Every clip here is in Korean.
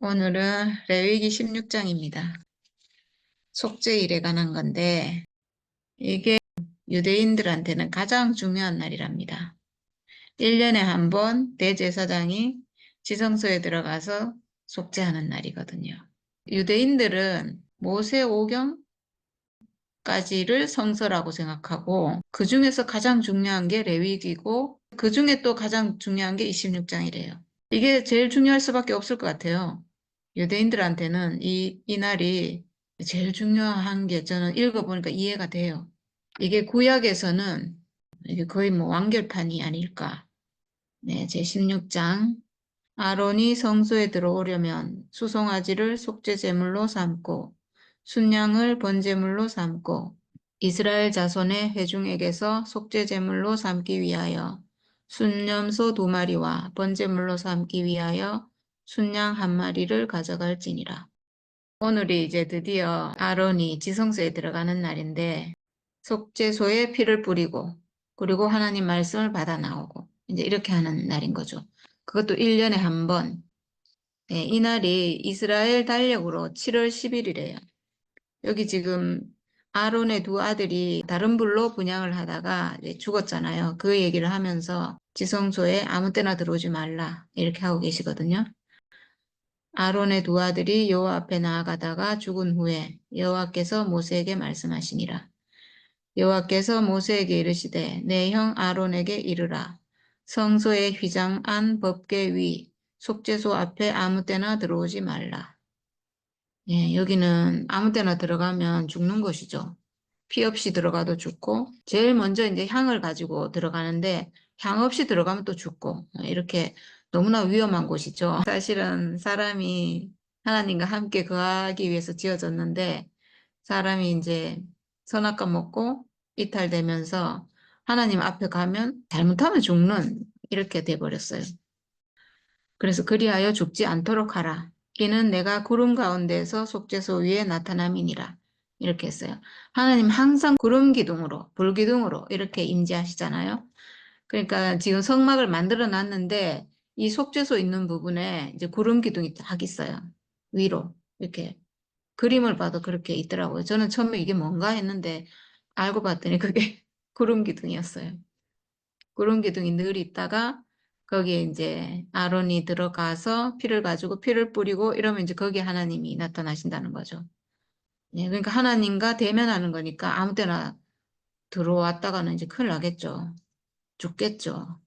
오늘은 레위기 16장입니다. 속죄일에 관한 건데 이게 유대인들한테는 가장 중요한 날이랍니다. 1년에 한 번 대제사장이 지성소에 들어가서 속죄하는 날이거든요. 유대인들은 모세 오경까지를 성서라고 생각하고 그 중에서 가장 중요한 게 레위기고 그 중에 또 가장 중요한 게 26장이래요. 이게 제일 중요할 수밖에 없을 것 같아요. 유대인들한테는 이 날이 제일 중요한 게 저는 읽어보니까 이해가 돼요. 이게 구약에서는 이게 거의 뭐 완결판이 아닐까. 네, 제16장. 아론이 성소에 들어오려면 수송아지를 속죄제물로 삼고 순양을 번제물로 삼고 이스라엘 자손의 회중에게서 속죄제물로 삼기 위하여 순염소 2마리와 번제물로 삼기 위하여 순양 1마리를 가져갈지니라. 오늘이 이제 드디어 아론이 지성소에 들어가는 날인데 속죄소에 피를 뿌리고 그리고 하나님 말씀을 받아 나오고 이제 이렇게 하는 날인 거죠. 그것도 1년에 한 번. 네, 이 날이 이스라엘 달력으로 7월 10일이래요. 여기 지금 아론의 2아들이 다른 불로 분향을 하다가 이제 죽었잖아요. 그 얘기를 하면서 지성소에 아무 때나 들어오지 말라 이렇게 하고 계시거든요. 아론의 2아들이 여호와 앞에 나아가다가 죽은 후에 여호와께서 모세에게 말씀하시니라. 여호와께서 모세에게 이르시되 내 형 아론에게 이르라. 성소의 휘장 안 법궤 위 속죄소 앞에 아무 때나 들어오지 말라. 예, 여기는 아무 때나 들어가면 죽는 곳이죠. 피 없이 들어가도 죽고 제일 먼저 이제 향을 가지고 들어가는데 향 없이 들어가면 또 죽고 이렇게 너무나 위험한 곳이죠. 사실은 사람이 하나님과 함께 거하기 위해서 지어졌는데 사람이 이제 선악과 먹고 이탈되면서 하나님 앞에 가면 잘못하면 죽는 이렇게 돼버렸어요. 그래서 그리하여 죽지 않도록 하라. 이는 내가 구름 가운데서 속죄소 위에 나타남이니라. 이렇게 했어요. 하나님 항상 구름 기둥으로, 불 기둥으로 이렇게 임재하시잖아요. 그러니까 지금 성막을 만들어 놨는데 이 속죄소 있는 부분에 이제 구름 기둥이 딱 있어요. 위로 이렇게 그림을 봐도 그렇게 있더라고요. 저는 처음에 이게 뭔가 했는데 알고 봤더니 그게 구름 기둥이었어요. 구름 기둥이 늘 있다가 거기에 이제 아론이 들어가서 피를 가지고 피를 뿌리고 이러면 이제 거기에 하나님이 나타나신다는 거죠. 예, 그러니까 하나님과 대면하는 거니까 아무 때나 들어왔다가는 이제 큰일 나겠죠. 죽겠죠.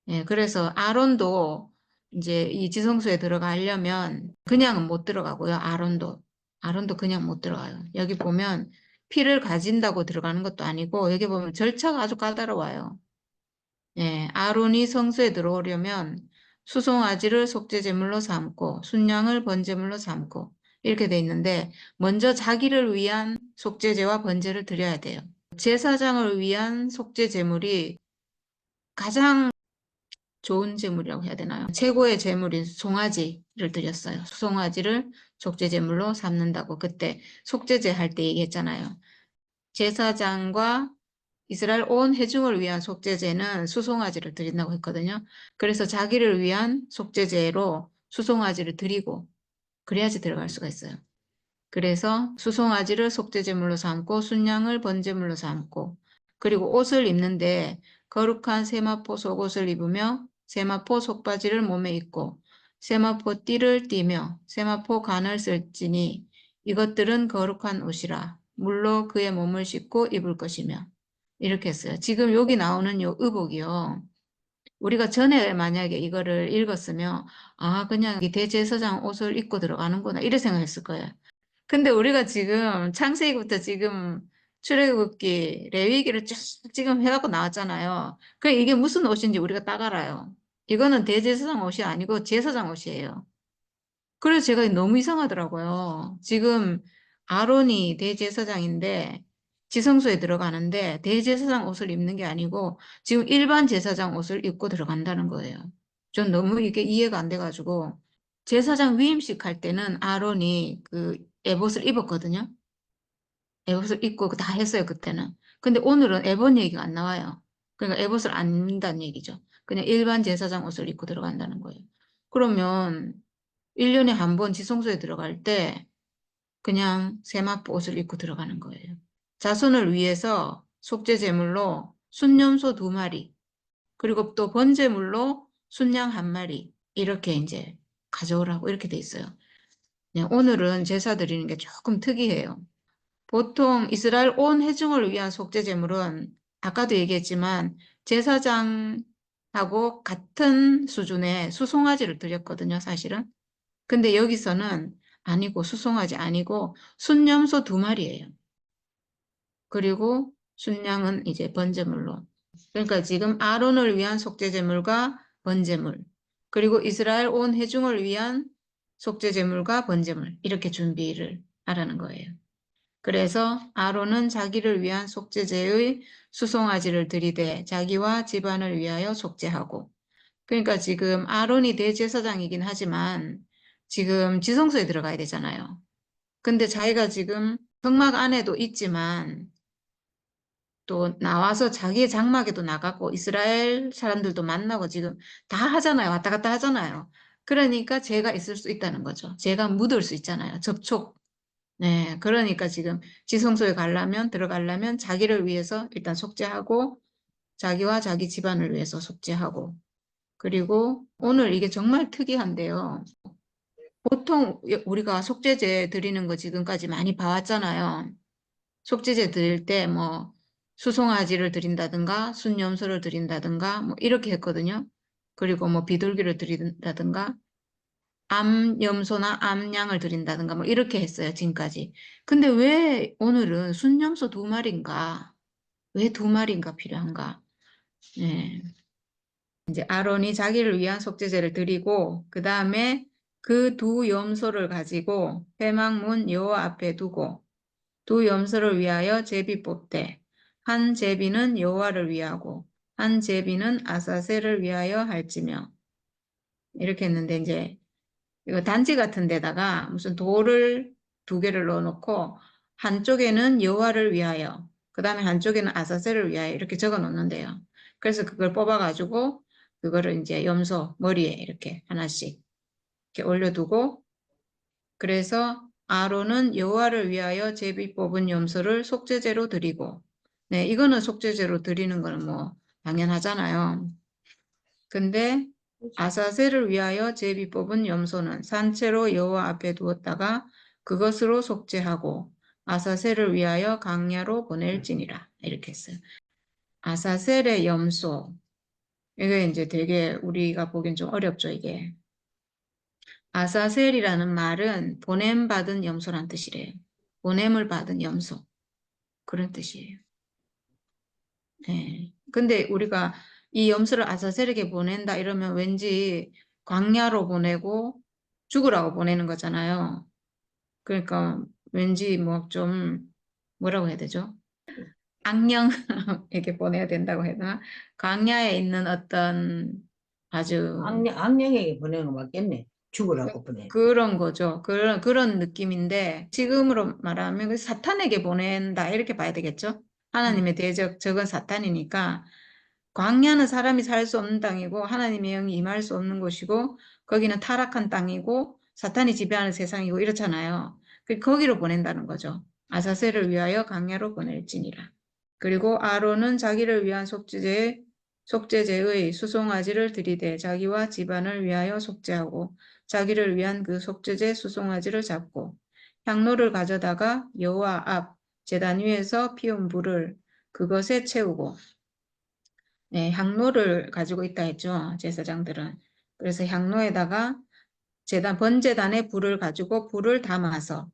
예, 그래서 아론도 이제 이 지성소에 들어가려면 그냥은 못 들어가고요. 아론도 그냥 못 들어가요. 여기 보면 피를 가진다고 들어가는 것도 아니고 여기 보면 절차가 아주 까다로워요. 예, 아론이 성소에 들어오려면 수송아지를 속죄제물로 삼고 순양을 번제물로 삼고 이렇게 돼 있는데 먼저 자기를 위한 속죄제와 번제를 드려야 돼요. 제사장을 위한 속죄제물이 가장 좋은 제물이라고 해야 되나요? 최고의 제물인 송아지를 드렸어요. 송아지를 속죄제물로 삼는다고 그때 속죄제 할 때 얘기했잖아요. 제사장과 이스라엘 온 회중을 위한 속죄제는 수송아지를 드린다고 했거든요. 그래서 자기를 위한 속죄제로 수송아지를 드리고 그래야지 들어갈 수가 있어요. 그래서 수송아지를 속죄제물로 삼고 순양을 번제물로 삼고 그리고 옷을 입는데 거룩한 세마포 속옷을 입으며 세마포 속바지를 몸에 입고 세마포 띠를 띠며 세마포 간을 쓸지니 이것들은 거룩한 옷이라 물로 그의 몸을 씻고 입을 것이며 이렇게 했어요. 지금 여기 나오는 요 의복이요. 우리가 전에 만약에 이거를 읽었으면 아 그냥 이 대제사장 옷을 입고 들어가는구나 이래 생각했을 거예요. 근데 우리가 지금 창세기부터 지금 출애굽기, 레위기를 쭉 지금 해갖고 나왔잖아요. 그 이게 무슨 옷인지 우리가 딱 알아요. 이거는 대제사장 옷이 아니고 제사장 옷이에요. 그래서 제가 너무 이상하더라고요. 지금 아론이 대제사장인데 지성소에 들어가는데 대제사장 옷을 입는 게 아니고 지금 일반 제사장 옷을 입고 들어간다는 거예요. 전 너무 이게 이해가 안 돼가지고 제사장 위임식 할 때는 아론이 그 에봇을 입었거든요. 에봇을 입고 다 했어요, 그때는. 근데 오늘은 에봇 얘기가 안 나와요. 그러니까 에봇을 안 입는다는 얘기죠. 그냥 일반 제사장 옷을 입고 들어간다는 거예요. 그러면 1년에 한 번 지성소에 들어갈 때 그냥 세마포 옷을 입고 들어가는 거예요. 자손을 위해서 속죄 제물로 순염소 2마리, 그리고 또 번제물로 순양 1마리, 이렇게 이제 가져오라고 이렇게 돼 있어요. 오늘은 제사 드리는 게 조금 특이해요. 보통 이스라엘 온 회중을 위한 속죄 제물은 아까도 얘기했지만 제사장하고 같은 수준의 수송아지를 드렸거든요, 사실은. 근데 여기서는 아니고, 수송아지 아니고 순염소 2마리예요. 그리고 순양은 이제 번제물로. 그러니까 지금 아론을 위한 속죄제물과 번제물, 그리고 이스라엘 온 회중을 위한 속죄제물과 번제물, 이렇게 준비를 하라는 거예요. 그래서 아론은 자기를 위한 속죄제의 수송아지를 들이되 자기와 집안을 위하여 속죄하고. 그러니까 지금 아론이 대제사장이긴 하지만 지금 지성소에 들어가야 되잖아요. 근데 자기가 지금 성막 안에도 있지만 또 나와서 자기의 장막에도 나가고 이스라엘 사람들도 만나고 지금 다 하잖아요. 왔다 갔다 하잖아요. 그러니까 죄가 있을 수 있다는 거죠. 죄가 묻을 수 있잖아요. 접촉. 네, 그러니까 지금 지성소에 들어가려면 자기를 위해서 일단 속죄하고 자기와 자기 집안을 위해서 속죄하고, 그리고 오늘 이게 정말 특이한데요. 보통 우리가 속죄제 드리는 거 지금까지 많이 봐왔잖아요. 속죄제 드릴 때 뭐 수송아지를 드린다든가 순염소를 드린다든가 뭐 이렇게 했거든요. 그리고 뭐 비둘기를 드린다든가 암염소나 암양을 드린다든가 뭐 이렇게 했어요, 지금까지. 근데 왜 오늘은 순염소 2마리인가? 왜 2마리인가 필요한가? 네. 이제 아론이 자기를 위한 속죄제를 드리고 그 다음에 그 2염소를 가지고 회막문 여호와 앞에 두고 2염소를 위하여 제비 뽑되 한 제비는 여호와를 위하고 한 제비는 아사셀을 위하여 할지며, 이렇게 했는데 이제 이거 단지 같은 데다가 무슨 돌을 2개를 넣어놓고 한쪽에는 여호와를 위하여, 그 다음에 한쪽에는 아사셀을 위하여 이렇게 적어 놓는데요. 그래서 그걸 뽑아가지고 그거를 이제 염소 머리에 이렇게 하나씩 이렇게 올려두고, 그래서 아론은 여호와를 위하여 제비 뽑은 염소를 속죄제로 드리고, 네, 이거는 속죄제로 드리는 거는 뭐 당연하잖아요. 근데 아사셀을 위하여 제비 뽑은 염소는 산채로 여호와 앞에 두었다가 그것으로 속죄하고 아사셀을 위하여 강야로 보낼지니라, 이렇게 했어요. 아사셀의 염소, 이게 이제 되게 우리가 보기엔 좀 어렵죠, 이게. 아사셀이라는 말은 보냄받은 염소란 뜻이래요. 보냄을 받은 염소, 그런 뜻이에요. 네. 근데 우리가 이 염소를 아사셀에게 보낸다 이러면 왠지 광야로 보내고 죽으라고 보내는 거잖아요. 그러니까 왠지 뭐 좀 뭐라고 해야 되죠? 악령에게 보내야 된다고 해야 되나? 광야에 있는 어떤 아주 악령에게 보내는 거 맞겠네. 죽으라고 보내. 그런 거죠. 그런 느낌인데, 지금으로 말하면 그 사탄에게 보낸다, 이렇게 봐야 되겠죠? 하나님의 대적, 적은 사탄이니까, 광야는 사람이 살 수 없는 땅이고, 하나님의 영이 임할 수 없는 곳이고, 거기는 타락한 땅이고, 사탄이 지배하는 세상이고, 이렇잖아요. 거기로 보낸다는 거죠. 아사셀을 위하여 광야로 보낼지니라. 그리고 아론은 자기를 위한 속죄제의 수송아지를 들이되 자기와 집안을 위하여 속죄하고 자기를 위한 그 속죄제 수송아지를 잡고 향로를 가져다가 여호와 앞 제단 위에서 피운 불을 그것에 채우고, 네, 향로를 가지고 있다 했죠, 제사장들은. 그래서 향로에다가 번제단에 불을 가지고 불을 담아서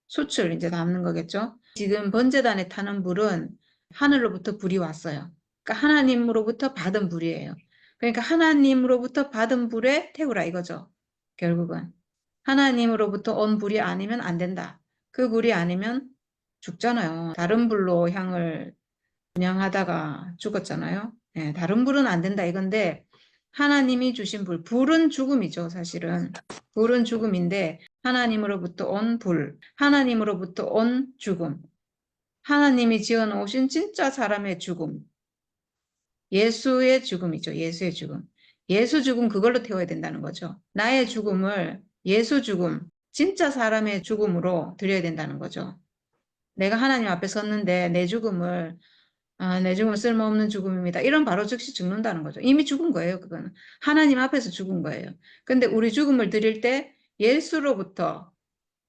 숯을 이제 담는 거겠죠. 지금 번제단에 타는 불은 하늘로부터 불이 왔어요. 그러니까 하나님으로부터 받은 불이에요. 그러니까 하나님으로부터 받은 불에 태우라 이거죠. 결국은 하나님으로부터 온 불이 아니면 안 된다. 그 불이 아니면 죽잖아요. 다른 불로 향을 분양하다가 죽었잖아요. 네, 다른 불은 안 된다 이건데, 하나님이 주신 불은 죽음이죠, 사실은. 불은 죽음인데 하나님으로부터 온 불, 하나님으로부터 온 죽음, 하나님이 지어놓으신 진짜 사람의 죽음, 예수의 죽음이죠. 예수의 죽음. 예수 죽음 그걸로 태워야 된다는 거죠. 나의 죽음을 예수 죽음, 진짜 사람의 죽음으로 드려야 된다는 거죠. 내가 하나님 앞에 섰는데 내 죽음은 쓸모없는 죽음입니다. 이런 바로 즉시 죽는다는 거죠. 이미 죽은 거예요, 그거는. 하나님 앞에서 죽은 거예요. 근데 우리 죽음을 드릴 때 예수로부터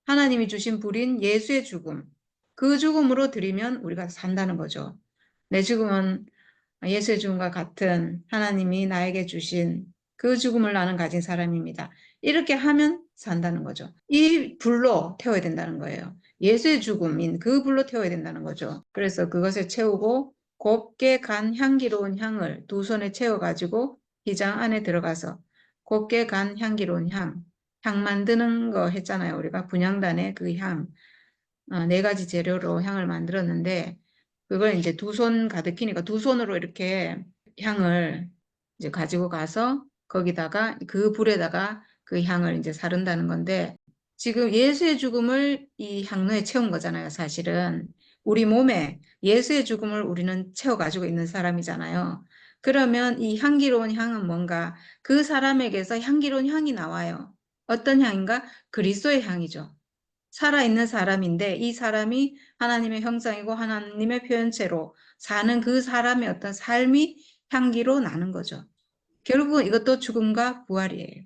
하나님이 주신 불인 예수의 죽음, 그 죽음으로 드리면 우리가 산다는 거죠. 내 죽음은 예수의 죽음과 같은 하나님이 나에게 주신 그 죽음을 나는 가진 사람입니다. 이렇게 하면 산다는 거죠. 이 불로 태워야 된다는 거예요. 예수의 죽음인 그 불로 태워야 된다는 거죠. 그래서 그것을 채우고 곱게 간 향기로운 향을 두 손에 채워가지고 휘장 안에 들어가서 곱게 간 향기로운 향 만드는 거 했잖아요. 우리가 분향단의 그 향, 네 가지 재료로 향을 만들었는데 그걸 이제 두 손 가득히니까 두 손으로 이렇게 향을 이제 가지고 가서 거기다가 그 불에다가 그 향을 이제 사른다는 건데 지금 예수의 죽음을 이 향로에 채운 거잖아요, 사실은. 우리 몸에 예수의 죽음을 우리는 채워가지고 있는 사람이잖아요. 그러면 이 향기로운 향은 뭔가 그 사람에게서 향기로운 향이 나와요. 어떤 향인가? 그리스도의 향이죠. 살아있는 사람인데 이 사람이 하나님의 형상이고 하나님의 표현체로 사는 그 사람의 어떤 삶이 향기로 나는 거죠. 결국은 이것도 죽음과 부활이에요.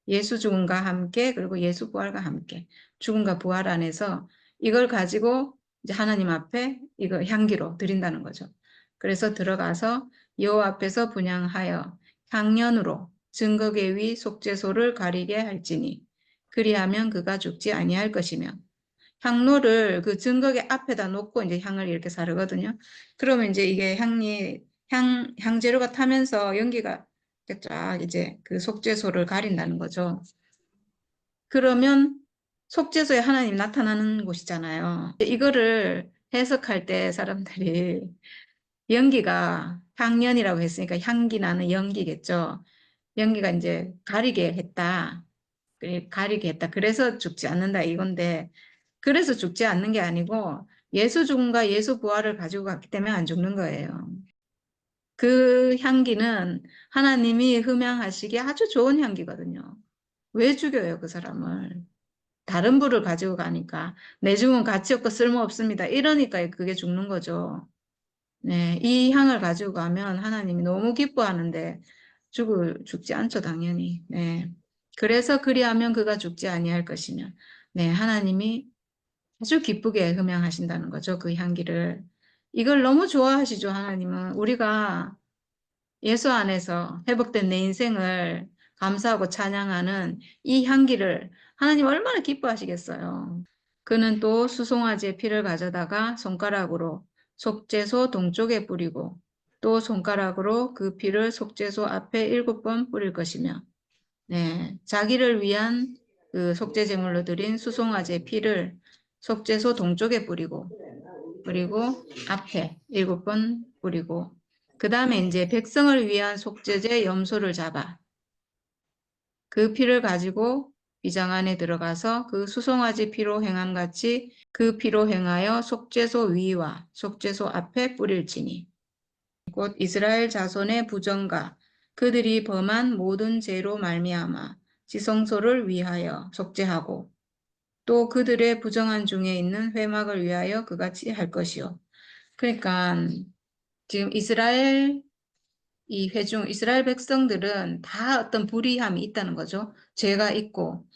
예수 죽음과 함께 그리고 예수 부활과 함께 죽음과 부활 안에서 이걸 가지고 이제 하나님 앞에 이거 향기로 드린다는 거죠. 그래서 들어가서 여호와 앞에서 분향하여 향년으로 증거계 위 속죄소를 가리게 할지니 그리하면 그가 죽지 아니할 것이며 향로를 그 증거계 앞에다 놓고 이제 향을 이렇게 사르거든요. 그러면 이제 이게 향재료가 타면서 연기가 쫙 이제 그 속죄소를 가린다는 거죠. 그러면 속죄소에 하나님이 나타나는 곳이잖아요. 이거를 해석할 때 사람들이 연기가 향연이라고 했으니까 향기 나는 연기겠죠. 연기가 이제 가리게 했다. 가리게 했다. 그래서 죽지 않는다 이건데 그래서 죽지 않는 게 아니고 예수 죽음과 예수 부활을 가지고 갔기 때문에 안 죽는 거예요. 그 향기는 하나님이 흠양하시기에 아주 좋은 향기거든요. 왜 죽여요, 그 사람을? 다른 불을 가지고 가니까 내 죽음은 가치 없고 쓸모없습니다. 이러니까 그게 죽는 거죠. 네, 이 향을 가지고 가면 하나님이 너무 기뻐하는데 죽지 않죠, 당연히. 네. 그래서 그리하면 그가 죽지 아니할 것이며, 네, 하나님이 아주 기쁘게 흠양하신다는 거죠, 그 향기를. 이걸 너무 좋아하시죠, 하나님은. 우리가 예수 안에서 회복된 내 인생을 감사하고 찬양하는 이 향기를 하나님 얼마나 기뻐하시겠어요. 그는 또 수송아지의 피를 가져다가 손가락으로 속죄소 동쪽에 뿌리고 또 손가락으로 그 피를 속죄소 앞에 7번 뿌릴 것이며 네, 자기를 위한 그 속죄 제물로 드린 수송아지의 피를 속죄소 동쪽에 뿌리고 그리고 앞에 7번 뿌리고 그 다음에 이제 백성을 위한 속죄제 염소를 잡아 그 피를 가지고 위장 안에 들어가서 그 수송아지 피로 행함같이 그 피로 행하여 속죄소 위와 속죄소 앞에 뿌릴지니 곧 이스라엘 자손의 부정과 그들이 범한 모든 죄로 말미암아 지성소를 위하여 속죄하고 또 그들의 부정한 중에 있는 회막을 위하여 그같이 할 것이요. 그러니까 지금 이스라엘 백성들은 다 어떤 불의함이 있다는 거죠. 죄가 있고.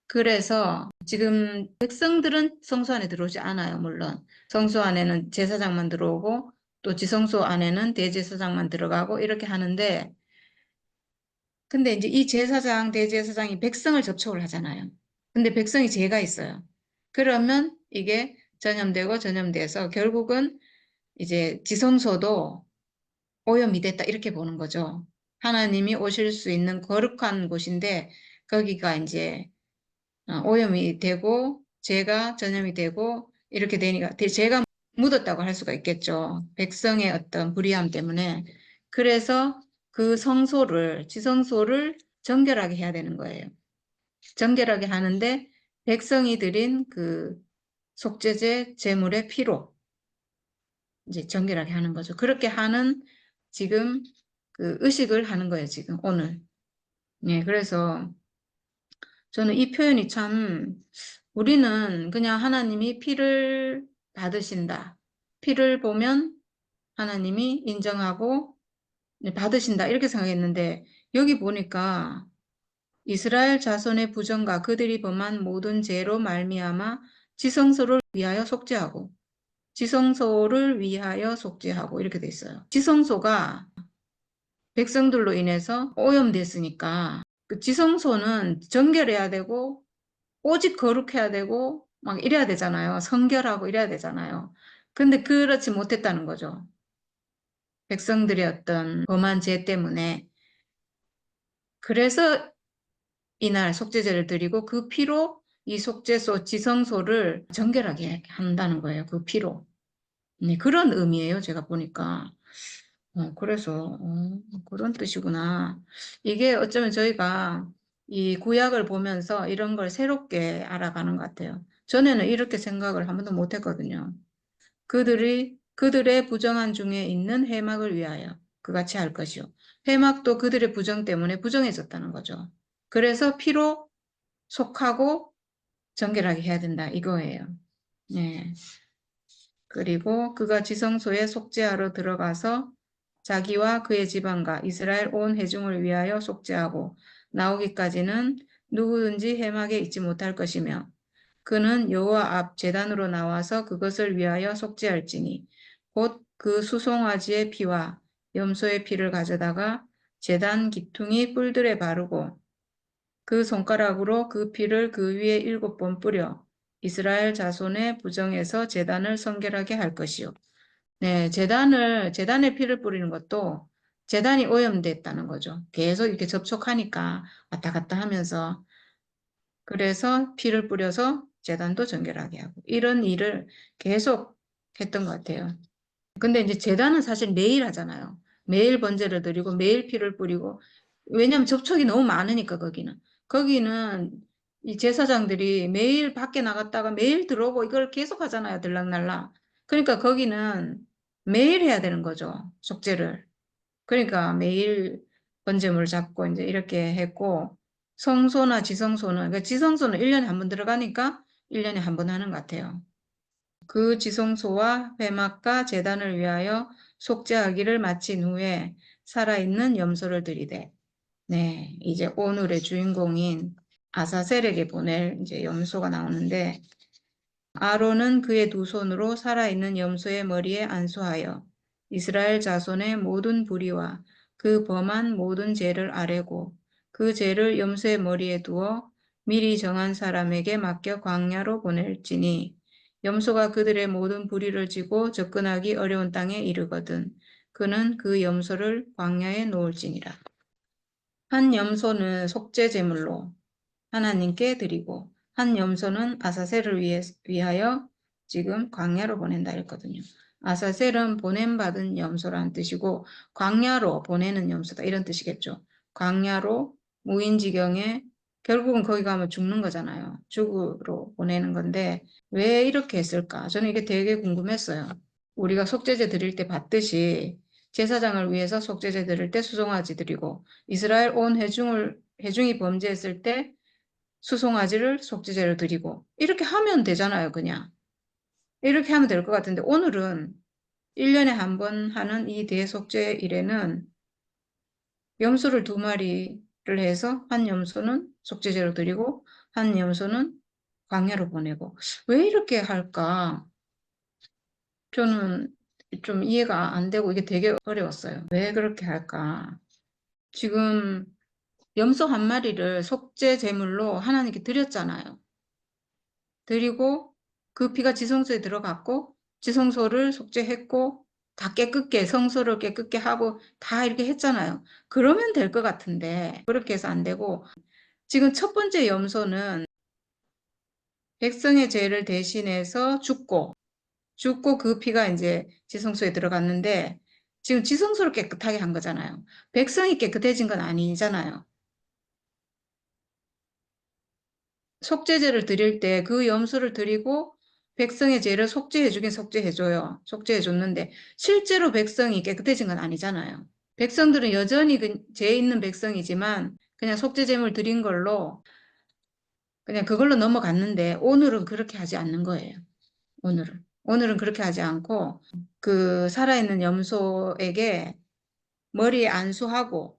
그래서 지금 백성들은 성소 안에 들어오지 않아요, 물론. 성소 안에는 제사장만 들어오고 또 지성소 안에는 대제사장만 들어가고 이렇게 하는데 근데 이제 이 제사장, 대제사장이 백성을 접촉을 하잖아요. 근데 백성이 죄가 있어요. 그러면 이게 전염돼서 결국은 이제 지성소도 오염이 됐다 이렇게 보는 거죠. 하나님이 오실 수 있는 거룩한 곳인데 거기가 이제 오염이 되고 죄가 전염이 되고 이렇게 되니까 죄가 묻었다고 할 수가 있겠죠. 백성의 어떤 불의함 때문에. 그래서 그 지성소를 정결하게 해야 되는 거예요. 정결하게 하는데 백성이 드린 그 속죄제 제물의 피로 이제 정결하게 하는 거죠. 그렇게 하는 지금 그 의식을 하는 거예요, 지금 오늘. 네, 그래서 저는 이 표현이 참, 우리는 그냥 하나님이 피를 받으신다. 피를 보면 하나님이 인정하고 받으신다. 이렇게 생각했는데, 여기 보니까 이스라엘 자손의 부정과 그들이 범한 모든 죄로 말미암아 지성소를 위하여 속죄하고, 지성소를 위하여 속죄하고, 이렇게 돼 있어요. 지성소가 백성들로 인해서 오염됐으니까, 그 지성소는 정결해야 되고, 오직 거룩해야 되고 막 이래야 되잖아요. 성결하고 이래야 되잖아요. 근데 그렇지 못했다는 거죠. 백성들의 어떤 범한 죄 때문에. 그래서 이날 속죄제를 드리고 그 피로 이 속죄소 지성소를 정결하게 한다는 거예요. 그 피로. 네, 그런 의미예요. 제가 보니까. 그래서 그런 뜻이구나. 이게 어쩌면 저희가 이 구약을 보면서 이런 걸 새롭게 알아가는 것 같아요. 전에는 이렇게 생각을 한 번도 못 했거든요. 그들의 부정한 중에 있는 회막을 위하여 그같이 할 것이요. 회막도 그들의 부정 때문에 부정해졌다는 거죠. 그래서 피로 속하고 정결하게 해야 된다 이거예요. 네. 그리고 그가 지성소에 속죄하러 들어가서 자기와 그의 집안과 이스라엘 온 회중을 위하여 속죄하고 나오기까지는 누구든지 회막에 있지 못할 것이며 그는 여호와 앞 제단으로 나와서 그것을 위하여 속죄할지니 곧 그 수송아지의 피와 염소의 피를 가져다가 제단 기퉁이 뿔들에 바르고 그 손가락으로 그 피를 그 위에 7번 뿌려 이스라엘 자손의 부정에서 제단을 성결하게 할 것이요. 네, 제단에 피를 뿌리는 것도 제단이 오염됐다는 거죠. 계속 이렇게 접촉하니까 왔다 갔다 하면서 그래서 피를 뿌려서 제단도 정결하게 하고 이런 일을 계속 했던 것 같아요. 근데 이제 제단은 사실 매일 하잖아요. 매일 번제를 드리고 매일 피를 뿌리고 왜냐하면 접촉이 너무 많으니까 거기는 이 제사장들이 매일 밖에 나갔다가 매일 들어오고 이걸 계속 하잖아요. 들락날락. 그러니까 거기는 매일 해야 되는 거죠. 속죄를. 그러니까 매일 번제물 잡고 이제 이렇게 했고 성소나 지성소는 그러니까 지성소는 1년에 한 번 들어가니까 1년에 한 번 하는 것 같아요. 그 지성소와 회막과 제단을 위하여 속죄하기를 마친 후에 살아있는 염소를 드리되 네, 이제 오늘의 주인공인 아사셀에게 보낼 이제 염소가 나오는데 아론은 그의 두 손으로 살아있는 염소의 머리에 안수하여 이스라엘 자손의 모든 불의와 그 범한 모든 죄를 아뢰고 그 죄를 염소의 머리에 두어 미리 정한 사람에게 맡겨 광야로 보낼지니 염소가 그들의 모든 불의를 지고 접근하기 어려운 땅에 이르거든 그는 그 염소를 광야에 놓을지니라. 한 염소는 속죄 제물로 하나님께 드리고 한 염소는 아사셀을 위하여 지금 광야로 보낸다 했거든요. 아사셀은 보냄받은 염소라는 뜻이고 광야로 보내는 염소다 이런 뜻이겠죠. 광야로 무인지경에 결국은 거기 가면 죽는 거잖아요. 죽으러 보내는 건데 왜 이렇게 했을까? 저는 이게 되게 궁금했어요. 우리가 속죄제 드릴 때 받듯이 제사장을 위해서 속죄제 드릴 때 수송아지 드리고 이스라엘 온 회중이 범죄했을 때 수송아지를 속죄제를 드리고 이렇게 하면 되잖아요, 그냥. 이렇게 하면 될 것 같은데 오늘은 1년에 한 번 하는 이 대속죄 일에는 염소를 2마리를 해서 한 염소는 속죄제로 드리고 한 염소는 광야로 보내고 왜 이렇게 할까? 저는 좀 이해가 안 되고 이게 되게 어려웠어요. 왜 그렇게 할까? 지금 염소 1마리를 속죄 제물로 하나님께 드렸잖아요. 드리고 그 피가 지성소에 들어갔고 지성소를 속죄했고 다 깨끗게 성소를 깨끗게 하고 다 이렇게 했잖아요. 그러면 될 것 같은데 그렇게 해서 안 되고 지금 첫 번째 염소는 백성의 죄를 대신해서 죽고 그 피가 이제 지성소에 들어갔는데 지금 지성소를 깨끗하게 한 거잖아요. 백성이 깨끗해진 건 아니잖아요. 속죄제를 드릴 때 그 염소를 드리고 백성의 죄를 속죄해주긴 속죄해줘요. 속죄해줬는데 실제로 백성이 깨끗해진 건 아니잖아요. 백성들은 여전히 죄 있는 백성이지만 그냥 속죄제물 드린 걸로 그냥 그걸로 넘어갔는데 오늘은 그렇게 하지 않는 거예요. 오늘은 그렇게 하지 않고 그 살아있는 염소에게 머리에 안수하고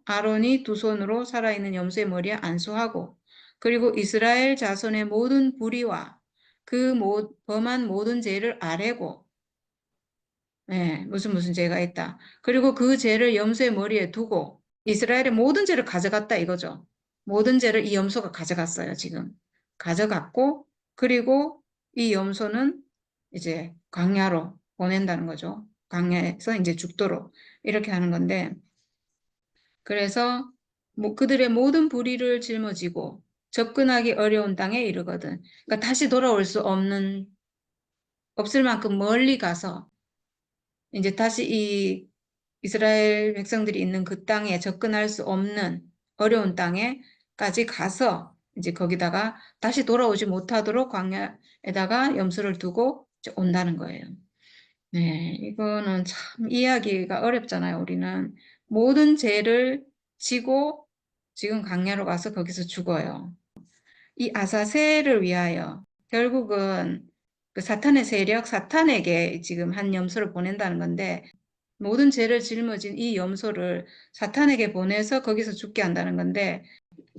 아론이 두 손으로 살아있는 염소의 머리에 안수하고 그리고 이스라엘 자손의 모든 불의와 그 범한 모든 죄를 아뢰고 예, 무슨 죄가 있다. 그리고 그 죄를 염소의 머리에 두고 이스라엘의 모든 죄를 가져갔다 이거죠. 모든 죄를 이 염소가 가져갔어요, 지금. 가져갔고, 그리고 이 염소는 이제 광야로 보낸다는 거죠. 광야에서 이제 죽도록 이렇게 하는 건데, 그래서 그들의 모든 불의를 짊어지고 접근하기 어려운 땅에 이르거든. 그러니까 다시 돌아올 수 없을 만큼 멀리 가서 이제 다시 이 이스라엘 백성들이 있는 그 땅에 접근할 수 없는 어려운 땅에까지 가서 이제 거기다가 다시 돌아오지 못하도록 광야에다가 염소를 두고 이제 온다는 거예요. 네, 이거는 참 이해하기가 어렵잖아요. 우리는 모든 죄를 지고 지금 광야로 가서 거기서 죽어요. 이 아사셀을 위하여 결국은 그 사탄의 세력, 사탄에게 지금 한 염소를 보낸다는 건데 모든 죄를 짊어진 이 염소를 사탄에게 보내서 거기서 죽게 한다는 건데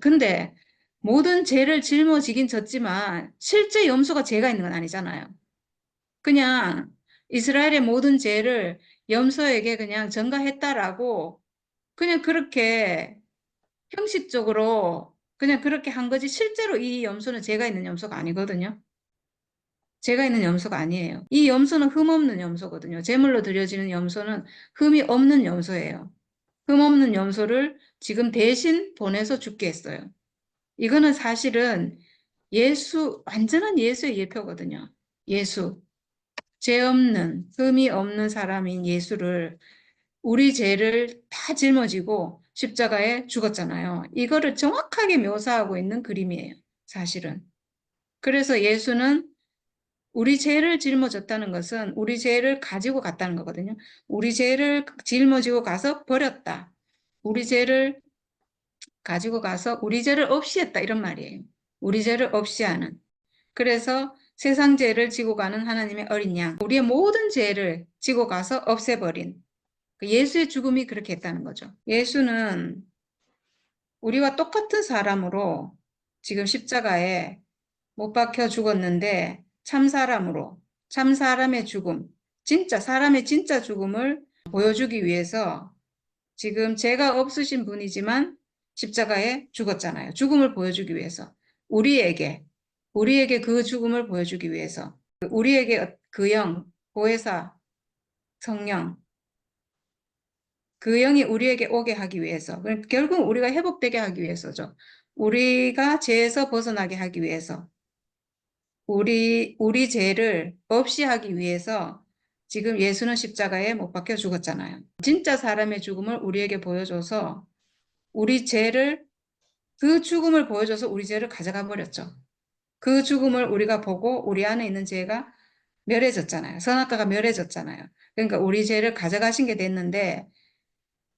근데 모든 죄를 짊어지긴 졌지만 실제 염소가 죄가 있는 건 아니잖아요. 그냥 이스라엘의 모든 죄를 염소에게 그냥 전가했다라고 그냥 그렇게 형식적으로 그냥 그렇게 한 거지 실제로 이 염소는 죄가 있는 염소가 아니거든요. 죄가 있는 염소가 아니에요. 이 염소는 흠 없는 염소거든요. 제물로 드려지는 염소는 흠이 없는 염소예요. 흠 없는 염소를 지금 대신 보내서 죽게 했어요. 이거는 사실은 완전한 예수의 예표거든요. 예수. 죄 없는, 흠이 없는 사람인 예수를 우리 죄를 다 짊어지고 십자가에 죽었잖아요. 이거를 정확하게 묘사하고 있는 그림이에요. 사실은. 그래서 예수는 우리 죄를 짊어졌다는 것은 우리 죄를 가지고 갔다는 거거든요. 우리 죄를 짊어지고 가서 버렸다. 우리 죄를 가지고 가서 우리 죄를 없이 했다. 이런 말이에요. 우리 죄를 없이 하는. 그래서 세상 죄를 지고 가는 하나님의 어린 양. 우리의 모든 죄를 지고 가서 없애버린. 예수의 죽음이 그렇게 했다는 거죠. 예수는 우리와 똑같은 사람으로 지금 십자가에 못 박혀 죽었는데 참 사람으로, 참 사람의 죽음, 진짜 사람의 진짜 죽음을 보여주기 위해서 지금 죄가 없으신 분이지만 십자가에 죽었잖아요. 죽음을 보여주기 위해서. 우리에게 그 죽음을 보여주기 위해서. 우리에게 그 영, 보혜사, 성령, 그 영이 우리에게 오게 하기 위해서. 결국 우리가 회복되게 하기 위해서죠. 우리가 죄에서 벗어나게 하기 위해서. 우리 죄를 없이 하기 위해서 지금 예수는 십자가에 못 박혀 죽었잖아요. 진짜 사람의 죽음을 우리에게 보여줘서 우리 죄를, 그 죽음을 보여줘서 우리 죄를 가져가 버렸죠. 그 죽음을 우리가 보고 우리 안에 있는 죄가 멸해졌잖아요. 선악과가 멸해졌잖아요. 그러니까 우리 죄를 가져가신 게 됐는데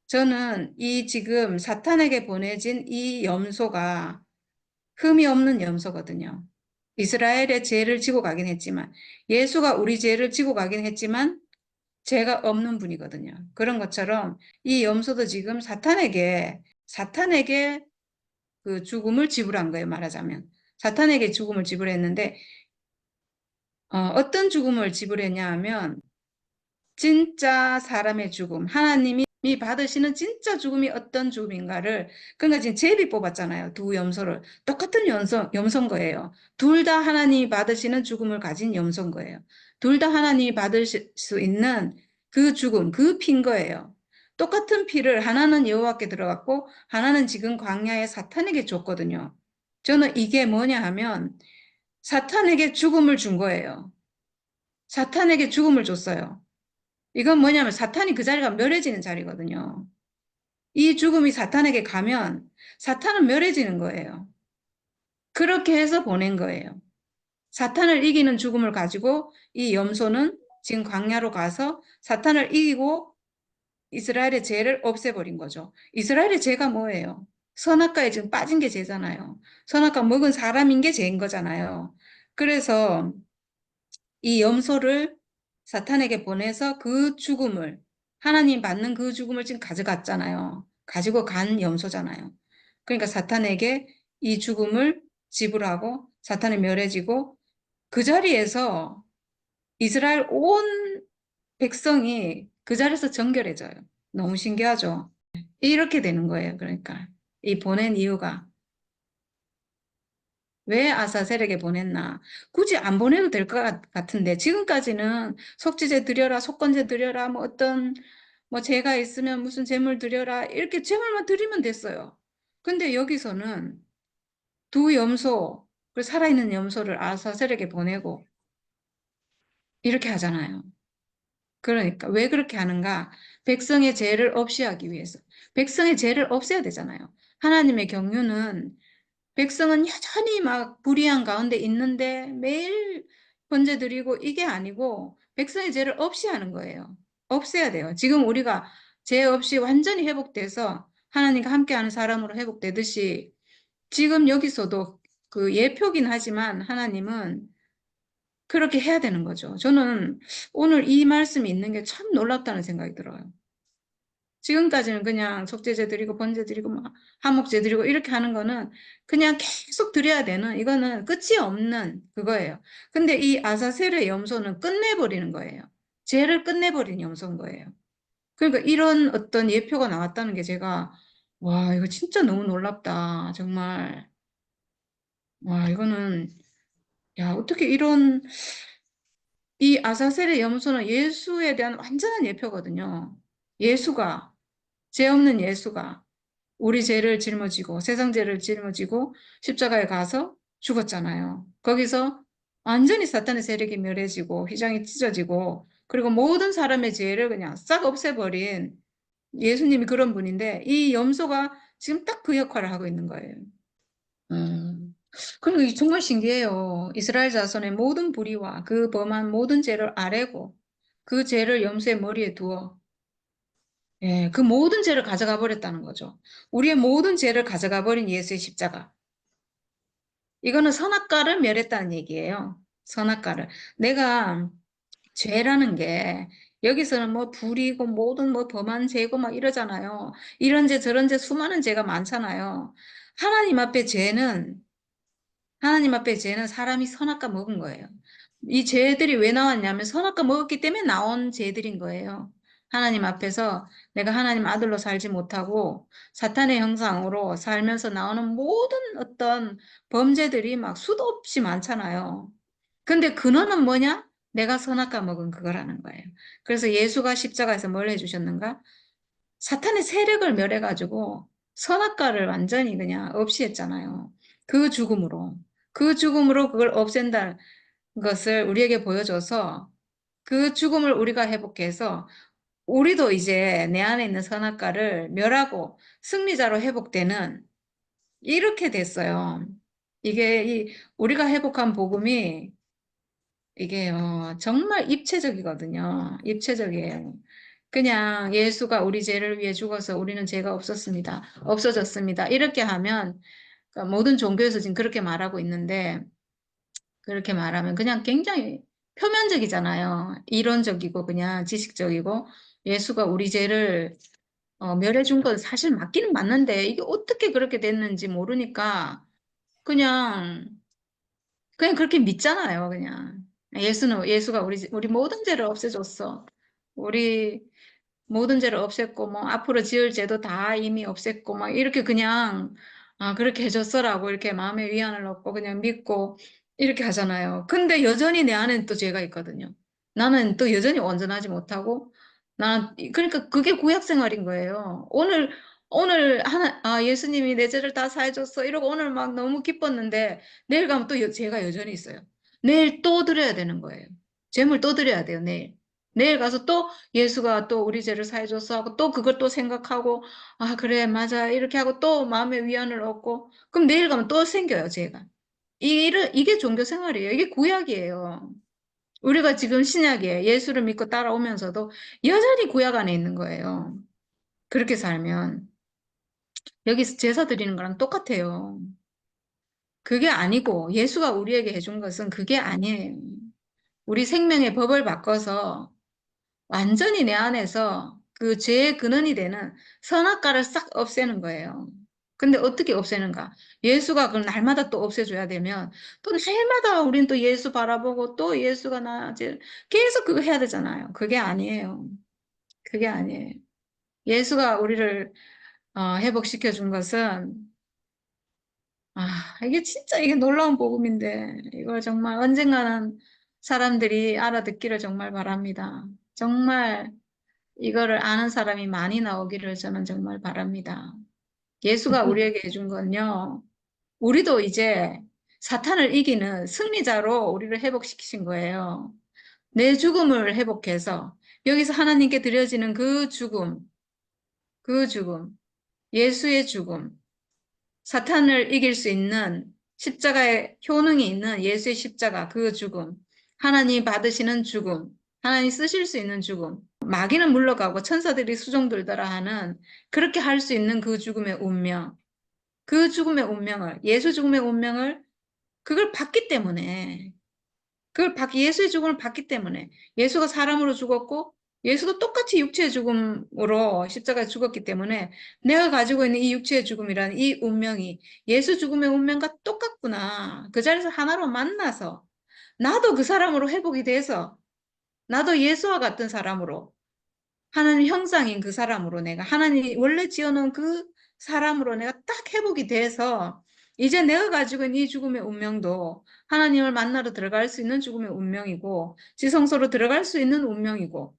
저는 이 지금 사탄에게 보내진 이 염소가 흠이 없는 염소거든요. 이스라엘의 죄를 지고 가긴 했지만 예수가 우리 죄를 지고 가긴 했지만 죄가 없는 분이거든요. 그런 것처럼 이 염소도 지금 사탄에게 그 죽음을 지불한 거예요. 말하자면 사탄에게 죽음을 지불했는데 어떤 죽음을 지불했냐 하면 진짜 사람의 죽음, 하나님이 받으시는 진짜 죽음이 어떤 죽음인가를, 그러니까 지금 제비 뽑았잖아요. 두 염소를. 똑같은 염소인 거예요. 둘 다 하나님이 받으시는 죽음을 가진 염소인 거예요. 둘 다 하나님이 받으실 수 있는 그 죽음, 그 피인 거예요. 똑같은 피를 하나는 여호와께 들어갔고 하나는 지금 광야의 사탄에게 줬거든요. 저는 이게 뭐냐 하면 사탄에게 죽음을 준 거예요. 사탄에게 죽음을 줬어요. 이건 뭐냐면 사탄이 그 자리가 멸해지는 자리거든요. 이 죽음이 사탄에게 가면 사탄은 멸해지는 거예요. 그렇게 해서 보낸 거예요. 사탄을 이기는 죽음을 가지고 이 염소는 지금 광야로 가서 사탄을 이기고 이스라엘의 죄를 없애버린 거죠. 이스라엘의 죄가 뭐예요? 선악과에 지금 빠진 게 죄잖아요. 선악과 먹은 사람인 게 죄인 거잖아요. 그래서 이 염소를 사탄에게 보내서 그 죽음을, 하나님 받는 그 죽음을 지금 가져갔잖아요. 가지고 간 염소잖아요. 그러니까 사탄에게 이 죽음을 지불하고 사탄이 멸해지고 그 자리에서 이스라엘 온 백성이 그 자리에서 정결해져요. 너무 신기하죠? 이렇게 되는 거예요. 그러니까 이 보낸 이유가 왜 아사셀에게 보냈나? 굳이 안 보내도 될 것 같은데 지금까지는 속죄제 드려라, 속건제 드려라, 뭐 어떤 뭐 죄가 있으면 무슨 제물 드려라 이렇게 제물만 드리면 됐어요. 근데 여기서는 두 염소, 그 살아있는 염소를 아사셀에게 보내고 이렇게 하잖아요. 그러니까 왜 그렇게 하는가? 백성의 죄를 없이 하기 위해서. 백성의 죄를 없애야 되잖아요. 하나님의 경륜은 백성은 여전히 막 불의한 가운데 있는데 매일 번제 드리고 이게 아니고 백성의 죄를 없이 하는 거예요. 없애야 돼요. 지금 우리가 죄 없이 완전히 회복돼서 하나님과 함께하는 사람으로 회복되듯이 지금 여기서도 그 예표긴 하지만 하나님은 그렇게 해야 되는 거죠. 저는 오늘 이 말씀이 있는 게 참 놀랍다는 생각이 들어요. 지금까지는 그냥 속죄제 드리고 번제 드리고 막 화목제 드리고 이렇게 하는 거는 그냥 계속 드려야 되는 이거는 끝이 없는 그거예요. 근데 이 아사셀의 염소는 끝내버리는 거예요. 죄를 끝내버린 염소인 거예요. 그러니까 이런 어떤 예표가 나왔다는 게 제가 와 이거 진짜 너무 놀랍다. 정말 와 이거는 야 어떻게 이런 이 아사셀의 염소는 예수에 대한 완전한 예표거든요. 예수가 죄 없는 예수가 우리 죄를 짊어지고 세상 죄를 짊어지고 십자가에 가서 죽었잖아요. 거기서 완전히 사탄의 세력이 멸해지고 휘장이 찢어지고 그리고 모든 사람의 죄를 그냥 싹 없애버린 예수님이 그런 분인데 이 염소가 지금 딱 그 역할을 하고 있는 거예요. 그리고 이 정말 신기해요. 이스라엘 자손의 모든 불의와 그 범한 모든 죄를 아뢰고 그 죄를 염소의 머리에 두어 예, 그 모든 죄를 가져가 버렸다는 거죠. 우리의 모든 죄를 가져가 버린 예수의 십자가. 이거는 선악과를 멸했다는 얘기예요. 선악과를. 내가 죄라는 게 여기서는 뭐 불이고 모든 뭐 범한 죄고 막 이러잖아요. 이런 죄 저런 죄 수많은 죄가 많잖아요. 하나님 앞에 죄는 하나님 앞에 죄는 사람이 선악과 먹은 거예요. 이 죄들이 왜 나왔냐면 선악과 먹었기 때문에 나온 죄들인 거예요. 하나님 앞에서 내가 하나님 아들로 살지 못하고 사탄의 형상으로 살면서 나오는 모든 어떤 범죄들이 막 수도 없이 많잖아요. 근데 근원은 뭐냐? 내가 선악과 먹은 그거라는 거예요. 그래서 예수가 십자가에서 뭘 해주셨는가? 사탄의 세력을 멸해가지고 선악과를 완전히 그냥 없이 했잖아요. 그 죽음으로. 그 죽음으로 그걸 없앤다는 것을 우리에게 보여줘서 그 죽음을 우리가 회복해서 우리도 이제 내 안에 있는 선악과를 멸하고 승리자로 회복되는 이렇게 됐어요. 이게 우리가 회복한 복음이 이게 정말 입체적이거든요. 입체적이에요. 그냥 예수가 우리 죄를 위해 죽어서 우리는 죄가 없었습니다. 없어졌습니다. 이렇게 하면 그러니까 모든 종교에서 지금 그렇게 말하고 있는데 그렇게 말하면 그냥 굉장히 표면적이잖아요. 이론적이고 그냥 지식적이고 예수가 우리 죄를 멸해 준 건 사실 맞기는 맞는데 이게 어떻게 그렇게 됐는지 모르니까 그냥 그렇게 믿잖아요, 그냥. 예수가 우리 모든 죄를 없애줬어. 우리 모든 죄를 없앴고, 뭐, 앞으로 지을 죄도 다 이미 없앴고, 막, 이렇게 그냥, 아, 그렇게 해줬어라고 이렇게 마음의 위안을 얻고, 그냥 믿고, 이렇게 하잖아요. 근데 여전히 내 안에는 또 죄가 있거든요. 나는 또 여전히 온전하지 못하고, 그러니까 그게 구약 생활인 거예요. 오늘 예수님이 내 죄를 다 사해줬어. 이러고 오늘 막 너무 기뻤는데, 내일 가면 또 죄가 여전히 있어요. 내일 또 드려야 되는 거예요. 재물 또 드려야 돼요, 내일. 내일 가서 또 예수가 또 우리 죄를 사해줬어 하고 또 그걸 또 생각하고 아 그래 맞아 이렇게 하고 또 마음의 위안을 얻고 그럼 내일 가면 또 생겨요 죄가 이게 종교 생활이에요 이게 구약이에요 우리가 지금 신약이에요 예수를 믿고 따라오면서도 여전히 구약 안에 있는 거예요 그렇게 살면 여기서 제사 드리는 거랑 똑같아요. 그게 아니고 예수가 우리에게 해준 것은 그게 아니에요. 우리 생명의 법을 바꿔서 완전히 내 안에서 그 죄의 근원이 되는 선악과를 싹 없애는 거예요. 근데 어떻게 없애는가? 예수가 그걸 날마다 또 없애줘야 되면 또 날마다 우린 또 예수 바라보고 또 예수가 나지 계속 그거 해야 되잖아요. 그게 아니에요. 그게 아니에요. 예수가 우리를 회복시켜 준 것은 이게 진짜 이게 놀라운 복음인데 이걸 정말 언젠가는 사람들이 알아듣기를 정말 바랍니다. 정말 이거를 아는 사람이 많이 나오기를 저는 정말 바랍니다. 예수가 우리에게 해준 건요. 우리도 이제 사탄을 이기는 승리자로 우리를 회복시키신 거예요. 내 죽음을 회복해서 여기서 하나님께 드려지는 그 죽음, 예수의 죽음, 사탄을 이길 수 있는 십자가의 효능이 있는 예수의 십자가, 그 죽음, 하나님 받으시는 죽음, 하나님 쓰실 수 있는 죽음, 마귀는 물러가고 천사들이 수종 들더라 하는 그렇게 할 수 있는 그 죽음의 운명, 그 죽음의 운명을, 예수 죽음의 운명을 그걸 받기 때문에 예수의 죽음을 받기 때문에 예수가 사람으로 죽었고 예수도 똑같이 육체의 죽음으로 십자가에 죽었기 때문에 내가 가지고 있는 이 육체의 죽음이라는 이 운명이 예수 죽음의 운명과 똑같구나. 그 자리에서 하나로 만나서 나도 그 사람으로 회복이 돼서 나도 예수와 같은 사람으로 하나님 형상인 그 사람으로 내가 하나님이 원래 지어놓은 그 사람으로 내가 딱 회복이 돼서 이제 내가 가지고 있는 이 죽음의 운명도 하나님을 만나러 들어갈 수 있는 죽음의 운명이고 지성소로 들어갈 수 있는 운명이고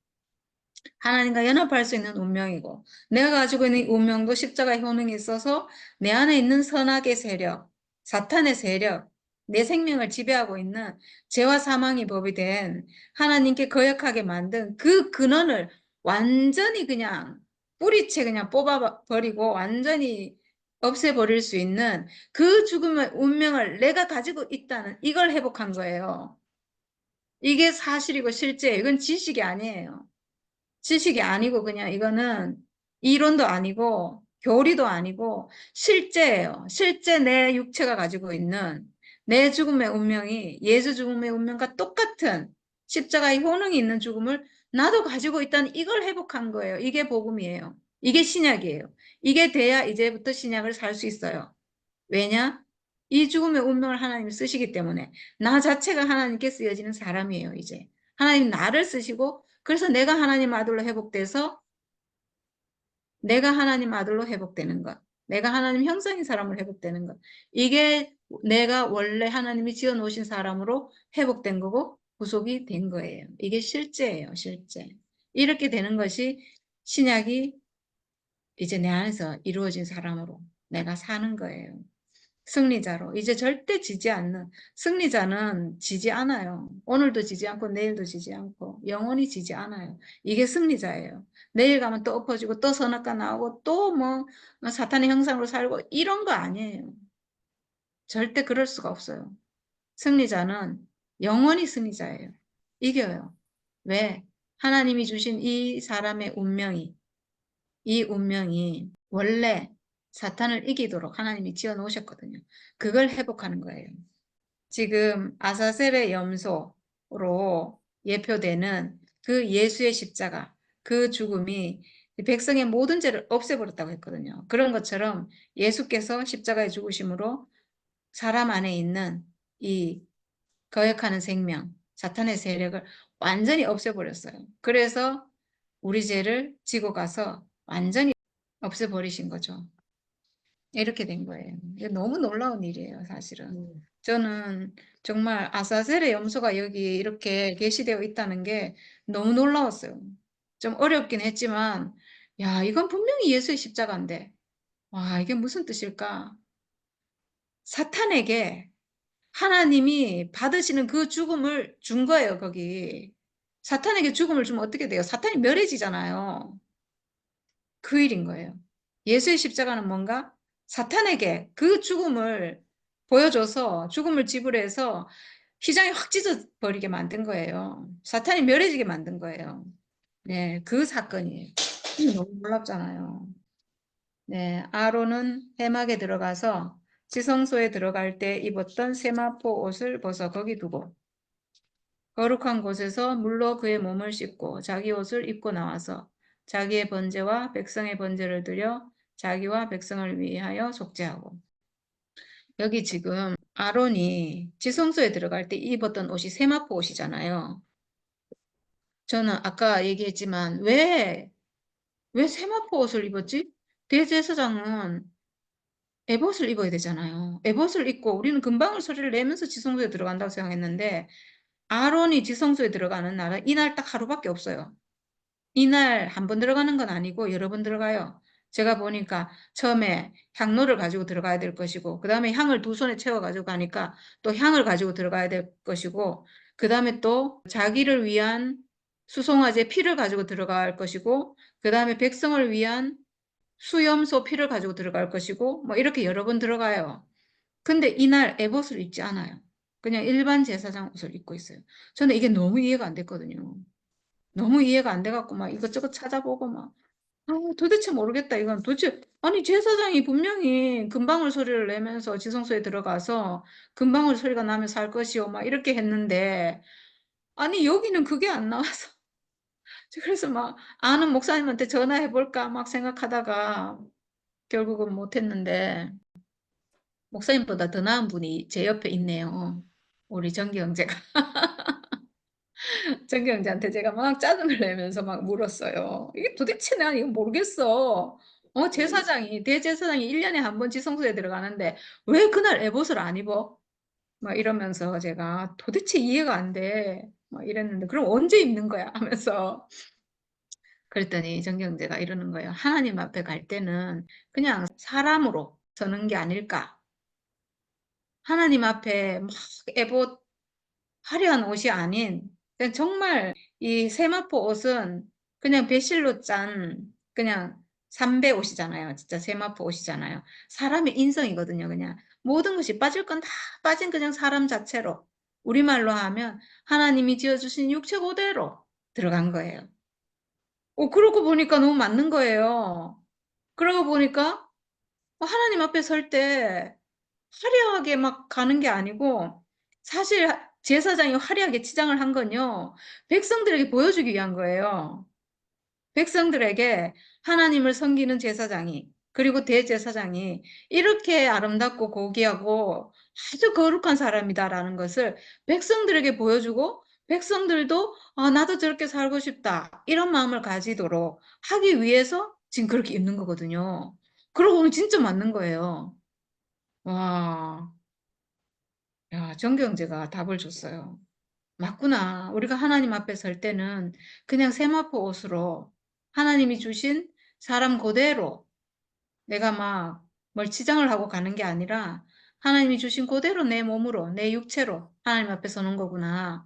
하나님과 연합할 수 있는 운명이고 내가 가지고 있는 이 운명도 십자가의 효능이 있어서 내 안에 있는 선악의 세력, 사탄의 세력, 내 생명을 지배하고 있는 죄와 사망이 법이 된 하나님께 거역하게 만든 그 근원을 완전히 그냥 뿌리채 그냥 뽑아버리고 완전히 없애버릴 수 있는 그 죽음의 운명을 내가 가지고 있다는 이걸 회복한 거예요. 이게 사실이고 실제예요. 이건 지식이 아니에요. 지식이 아니고 그냥 이거는 이론도 아니고 교리도 아니고 실제예요. 실제 내 육체가 가지고 있는 내 죽음의 운명이 예수 죽음의 운명과 똑같은 십자가의 효능이 있는 죽음을 나도 가지고 있다는 이걸 회복한 거예요. 이게 복음이에요. 이게 신약이에요. 이게 돼야 이제부터 신약을 살 수 있어요. 왜냐? 이 죽음의 운명을 하나님이 쓰시기 때문에 나 자체가 하나님께 쓰여지는 사람이에요, 이제. 하나님 나를 쓰시고 그래서 내가 하나님 아들로 회복돼서 내가 하나님 아들로 회복되는 것. 내가 하나님 형상인 사람으로 회복되는 것. 이게 내가 원래 하나님이 지어 놓으신 사람으로 회복된 거고 구속이 된 거예요. 이게 실제예요, 실제. 이렇게 되는 것이 신약이 이제 내 안에서 이루어진 사람으로 내가 사는 거예요. 승리자로. 이제 절대 지지 않는, 승리자는 지지 않아요. 오늘도 지지 않고 내일도 지지 않고 영원히 지지 않아요. 이게 승리자예요. 내일 가면 또 엎어지고 또 선악과 나오고 또 뭐 사탄의 형상으로 살고 이런 거 아니에요. 절대 그럴 수가 없어요. 승리자는 영원히 승리자예요. 이겨요. 왜? 하나님이 주신 이 사람의 운명이 이 운명이 원래 사탄을 이기도록 하나님이 지어 놓으셨거든요. 그걸 회복하는 거예요. 지금 아사셀의 염소로 예표되는 그 예수의 십자가, 그 죽음이 백성의 모든 죄를 없애버렸다고 했거든요. 그런 것처럼 예수께서 십자가에 죽으심으로 사람 안에 있는 이 거역하는 생명, 사탄의 세력을 완전히 없애버렸어요. 그래서 우리 죄를 지고 가서 완전히 없애버리신 거죠. 이렇게 된 거예요. 이게 너무 놀라운 일이에요, 사실은. 저는 정말 아사셀의 염소가 여기 이렇게 게시되어 있다는 게 너무 놀라웠어요. 좀 어렵긴 했지만, 야, 이건 분명히 예수의 십자가인데, 와, 이게 무슨 뜻일까? 사탄에게 하나님이 받으시는 그 죽음을 준 거예요, 거기. 사탄에게 죽음을 주면 어떻게 돼요? 사탄이 멸해지잖아요. 그 일인 거예요. 예수의 십자가는 뭔가 사탄에게 그 죽음을 보여줘서 죽음을 지불해서 휘장이 확 찢어버리게 만든 거예요. 사탄이 멸해지게 만든 거예요. 네, 그 사건이에요. 너무 놀랍잖아요. 네, 아론은 회막에 들어가서 지성소에 들어갈 때 입었던 세마포 옷을 벗어 거기 두고 거룩한 곳에서 물로 그의 몸을 씻고 자기 옷을 입고 나와서 자기의 번제와 백성의 번제를 드려 자기와 백성을 위하여 속죄하고. 여기 지금 아론이 지성소에 들어갈 때 입었던 옷이 세마포 옷이잖아요. 저는 아까 얘기했지만 왜 세마포 옷을 입었지? 대제사장은 에봇을 입어야 되잖아요. 에봇을 입고 우리는 금방울 소리를 내면서 지성소에 들어간다고 생각했는데 아론이 지성소에 들어가는 날은 이날 딱 하루밖에 없어요. 이날 한 번 들어가는 건 아니고 여러 번 들어가요. 제가 보니까 처음에 향로를 가지고 들어가야 될 것이고 그 다음에 향을 두 손에 채워 가지고 가니까 또 향을 가지고 들어가야 될 것이고 그 다음에 또 자기를 위한 수송아지의 피를 가지고 들어갈 것이고 그 다음에 백성을 위한 수염소 피를 가지고 들어갈 것이고 뭐 이렇게 여러 번 들어가요. 근데 이날 에봇을 입지 않아요. 그냥 일반 제사장 옷을 입고 있어요. 저는 이게 너무 이해가 안 됐거든요. 너무 이해가 안 돼갖고 막 이것저것 찾아보고 막 도대체 모르겠다. 이건 도대체 아니 제사장이 분명히 금방울 소리를 내면서 지성소에 들어가서 금방울 소리가 나면서 할 것이요 막 이렇게 했는데 아니 여기는 그게 안 나와서 그래서 막 아는 목사님한테 전화해 볼까 막 생각하다가 결국은 못했는데 목사님보다 더 나은 분이 제 옆에 있네요. 우리 정기 형제가. 정기 형제한테 제가 막 짜증을 내면서 막 물었어요. 이게 도대체 내가 이거 모르겠어. 제사장이, 대제사장이 1년에 한 번 지성소에 들어가는데 왜 그날 에봇을 안 입어? 막 이러면서 제가 도대체 이해가 안 돼. 막 이랬는데 그럼 언제 입는 거야? 하면서 그랬더니 정기 형제가 이러는 거예요. 하나님 앞에 갈 때는 그냥 사람으로 서는 게 아닐까. 하나님 앞에 막 에봇 화려한 옷이 아닌 그냥 정말 이 세마포 옷은 그냥 배실로 짠 그냥 삼배 옷이잖아요. 진짜 세마포 옷이잖아요. 사람의 인성이거든요. 그냥 모든 것이 빠질 건 다 빠진 그냥 사람 자체로 우리말로 하면 하나님이 지어주신 육체 그대로 들어간 거예요. 그러고 보니까 너무 맞는 거예요. 그러고 보니까 하나님 앞에 설 때 화려하게 막 가는 게 아니고 사실 제사장이 화려하게 치장을 한 건요. 백성들에게 보여주기 위한 거예요. 백성들에게 하나님을 섬기는 제사장이 그리고 대제사장이 이렇게 아름답고 고귀하고 아주 거룩한 사람이다라는 것을 백성들에게 보여주고 백성들도 나도 저렇게 살고 싶다 이런 마음을 가지도록 하기 위해서 지금 그렇게 입는 거거든요. 그러고 보면 진짜 맞는 거예요. 와, 야, 정경제가 답을 줬어요. 맞구나. 우리가 하나님 앞에 설 때는 그냥 세마포 옷으로 하나님이 주신 사람 그대로 내가 막 뭘 치장을 하고 가는 게 아니라 하나님이 주신 그대로 내 몸으로, 내 육체로 하나님 앞에 서는 거구나.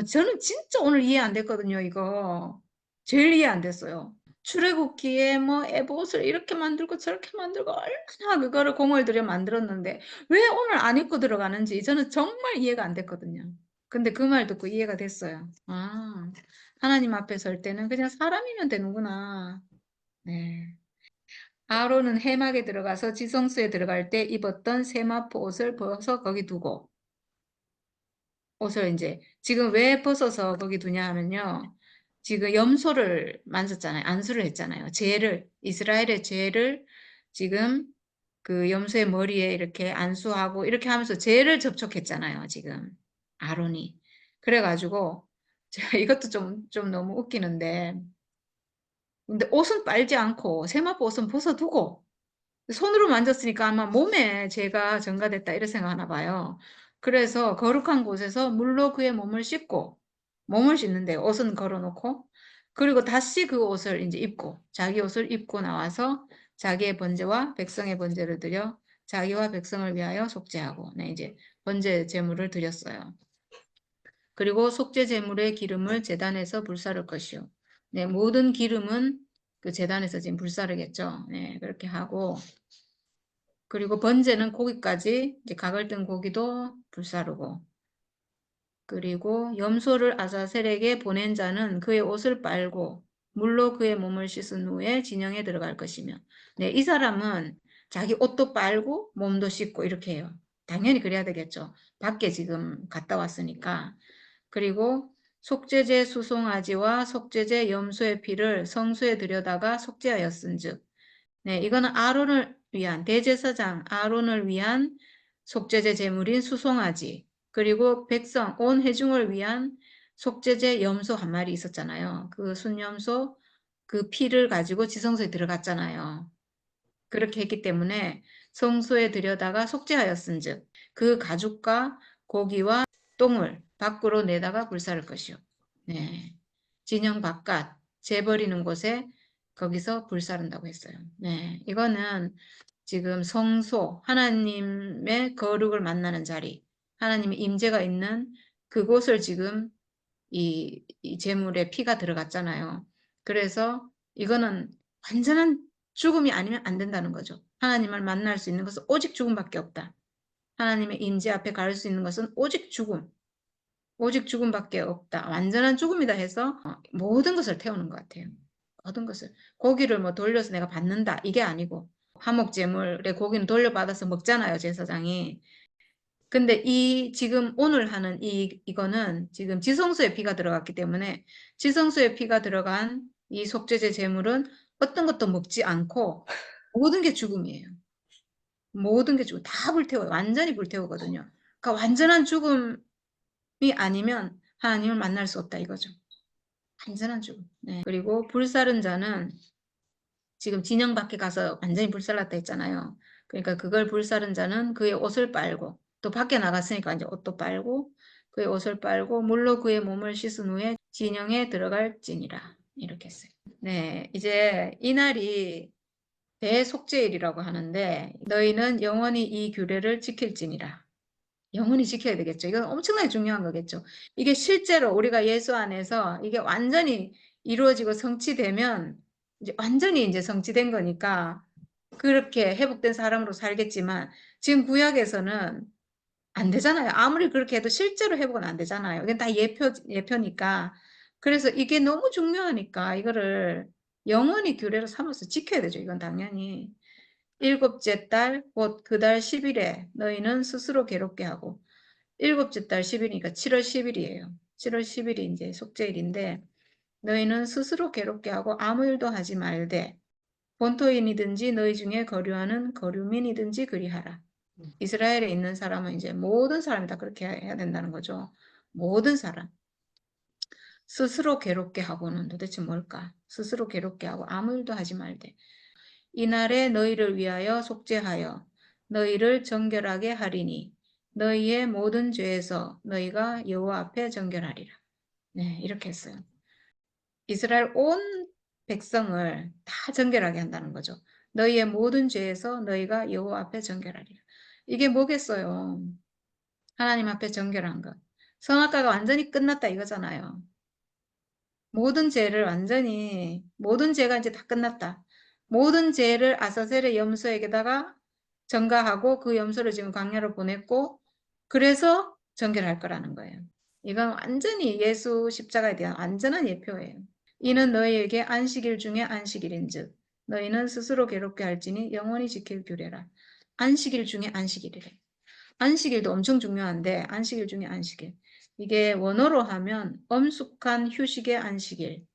저는 진짜 오늘 이해 안 됐거든요, 이거. 제일 이해 안 됐어요. 출애굽기에 뭐 에봇을 이렇게 만들고 저렇게 만들고 얼마나 그거를 공을 들여 만들었는데 왜 오늘 안 입고 들어가는지 저는 정말 이해가 안 됐거든요. 근데 그 말 듣고 이해가 됐어요. 하나님 앞에 설 때는 그냥 사람이면 되는구나. 네. 아론은 회막에 들어가서 지성소에 들어갈 때 입었던 세마포 옷을 벗어 거기 두고 옷을 이제 지금 왜 벗어서 거기 두냐 하면요. 지금 염소를 만졌잖아요. 안수를 했잖아요. 죄를 이스라엘의 죄를 지금 그 염소의 머리에 이렇게 안수하고 이렇게 하면서 죄를 접촉했잖아요. 지금 아론이. 그래가지고 제가 이것도 좀 너무 웃기는데 근데 옷은 빨지 않고 세마포 옷은 벗어두고 손으로 만졌으니까 아마 몸에 죄가 전가됐다 이렇게 생각하나 봐요. 그래서 거룩한 곳에서 물로 그의 몸을 씻고 몸을 씻는데 옷은 걸어놓고 그리고 다시 그 옷을 이제 입고 자기 옷을 입고 나와서 자기의 번제와 백성의 번제를 드려 자기와 백성을 위하여 속죄하고 네, 이제 번제 제물을 드렸어요. 그리고 속죄 제물의 기름을 제단에서 불사를 것이요. 네, 모든 기름은 그 제단에서 지금 불사르겠죠. 네, 그렇게 하고 그리고 번제는 고기까지 이제 각을 뜬 고기도 불사르고 그리고 염소를 아사셀에게 보낸 자는 그의 옷을 빨고 물로 그의 몸을 씻은 후에 진영에 들어갈 것이며. 네, 이 사람은 자기 옷도 빨고 몸도 씻고 이렇게 해요. 당연히 그래야 되겠죠. 밖에 지금 갔다 왔으니까. 그리고 속죄제 수송아지와 속죄제 염소의 피를 성소에 들여다가 속죄하였은즉. 네, 이거는 아론을 위한 대제사장 아론을 위한 속죄제 제물인 수송아지, 그리고 백성 온 회중을 위한 속죄제 염소 한 마리 있었잖아요. 그 순염소 그 피를 가지고 지성소에 들어갔잖아요. 그렇게 했기 때문에 성소에 들여다가 속죄하였은즉 그 가죽과 고기와 똥을 밖으로 내다가 불사를 것이요. 네, 진영 바깥 재버리는 곳에 거기서 불사른다고 했어요. 네, 이거는 지금 성소, 하나님의 거룩을 만나는 자리, 하나님의 임재가 있는 그곳을 지금 이 재물에 피가 들어갔잖아요. 그래서 이거는 완전한 죽음이 아니면 안 된다는 거죠. 하나님을 만날 수 있는 것은 오직 죽음밖에 없다. 하나님의 임재 앞에 갈 수 있는 것은 오직 죽음, 오직 죽음밖에 없다. 완전한 죽음이다 해서 모든 것을 태우는 것 같아요. 모든 것을. 고기를 뭐 돌려서 내가 받는다 이게 아니고, 화목제물의 고기는 돌려받아서 먹잖아요, 제사장이. 근데 이 지금 오늘 하는 이거는 지금 지성소에 피가 들어갔기 때문에 지성소에 피가 들어간 이 속죄제 제물은 어떤 것도 먹지 않고 모든 게 죽음이에요. 모든 게 죽음. 다 불태워요. 완전히 불태우거든요. 그러니까 완전한 죽음이 아니면 하나님을 만날 수 없다 이거죠. 완전한 죽음. 네. 그리고 불사른 자는 지금 진영 밖에 가서 완전히 불살랐다 했잖아요. 그러니까 그걸 불사른 자는 그의 옷을 빨고, 또 밖에 나갔으니까 이제 옷도 빨고 그의 옷을 빨고 물로 그의 몸을 씻은 후에 진영에 들어갈지니라 이렇게 했어요. 네, 이제 이날이 대속죄일이라고 하는데 너희는 영원히 이 규례를 지킬지니라. 영원히 지켜야 되겠죠. 이건 엄청나게 중요한 거겠죠. 이게 실제로 우리가 예수 안에서 이게 완전히 이루어지고 성취되면 이제 완전히 이제 성취된 거니까 그렇게 회복된 사람으로 살겠지만 지금 구약에서는 안 되잖아요. 아무리 그렇게 해도 실제로 회복은 안 되잖아요. 이게 다 예표니까. 그래서 이게 너무 중요하니까 이거를 영원히 규례로 삼아서 지켜야 되죠. 이건 당연히. 일곱째 달 곧 그 달 10일에 너희는 스스로 괴롭게 하고, 일곱째 달 10일이니까 7월 10일이에요. 7월 10일이 이제 속죄일인데 너희는 스스로 괴롭게 하고 아무 일도 하지 말되 본토인이든지 너희 중에 거류하는 거류민이든지 그리하라. 이스라엘에 있는 사람은 이제 모든 사람이 다 그렇게 해야 된다는 거죠. 모든 사람. 스스로 괴롭게 하고는 도대체 뭘까? 스스로 괴롭게 하고 아무 일도 하지 말되 이날에 너희를 위하여 속죄하여 너희를 정결하게 하리니 너희의 모든 죄에서 너희가 여호와 앞에 정결하리라. 네, 이렇게 했어요. 이스라엘 온 백성을 다 정결하게 한다는 거죠. 너희의 모든 죄에서 너희가 여호와 앞에 정결하리라. 이게 뭐겠어요? 하나님 앞에 정결한 것. 선악과가 완전히 끝났다 이거잖아요. 모든 죄를 완전히, 모든 죄가 이제 다 끝났다. 모든 죄를 아사셀의 염소에게다가 전가하고 그 염소를 지금 광야로 보냈고 그래서 정결할 거라는 거예요. 이건 완전히 예수 십자가에 대한 완전한 예표예요. 이는 너희에게 안식일 중에 안식일인즉 너희는 스스로 괴롭게 할지니 영원히 지킬 규례라. 안식일 중에 안식일이래. 안식일도 엄청 중요한데 안식일 중에 안식일. 이게 원어로 하면 엄숙한 휴식의 안식일.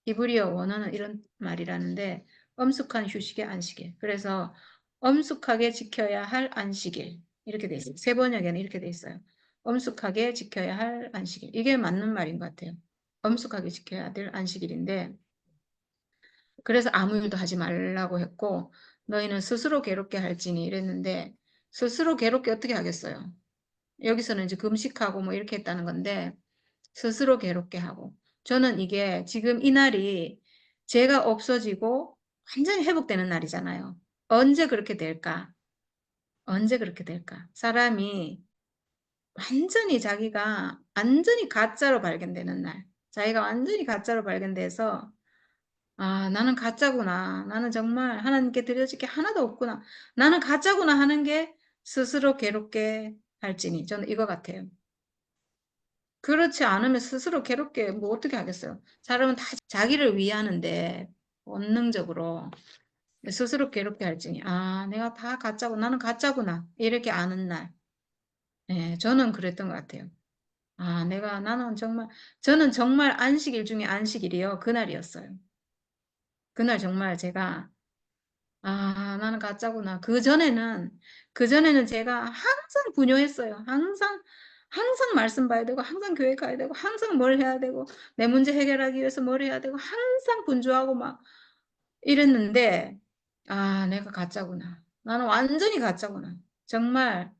히브리어 원어는 이런 말이라는데 엄숙한 휴식의 안식일. 그래서 엄숙하게 지켜야 할 안식일. 이렇게 돼 있어요. 세 번역에는 이렇게 돼 있어요. 엄숙하게 지켜야 할 안식일. 이게 맞는 말인 것 같아요. 엄숙하게 지켜야 될 안식일인데 그래서 아무 일도 하지 말라고 했고 너희는 스스로 괴롭게 할지니 이랬는데 스스로 괴롭게 어떻게 하겠어요? 여기서는 이제 금식하고 뭐 이렇게 했다는 건데 스스로 괴롭게 하고 저는 이게 지금 이 날이 죄가 없어지고 완전히 회복되는 날이잖아요. 언제 그렇게 될까? 언제 그렇게 될까? 사람이 완전히 자기가 완전히 가짜로 발견되는 날. 자기가 완전히 가짜로 발견돼서 아, 나는 가짜구나. 나는 정말 하나님께 드려질 게 하나도 없구나. 나는 가짜구나 하는 게 스스로 괴롭게 할지니. 저는 이거 같아요. 그렇지 않으면 스스로 괴롭게 뭐 어떻게 하겠어요. 사람은 다 자기를 위하는데 본능적으로 스스로 괴롭게 할지니 아 내가 다 가짜고 나는 가짜구나 이렇게 아는 날. 네, 저는 그랬던 것 같아요. 아 나는 정말 저는 정말 안식일 중에 안식일이요. 그날이었어요. 그날 정말 제가 아 나는 가짜구나. 그전에는 제가 항상 분요했어요. 항상 말씀 봐야 되고 항상 교회 가야 되고 항상 뭘 해야 되고 내 문제 해결하기 위해서 뭘 해야 되고 항상 분주하고 막 이랬는데 아 내가 가짜구나. 나는 완전히 가짜구나. 정말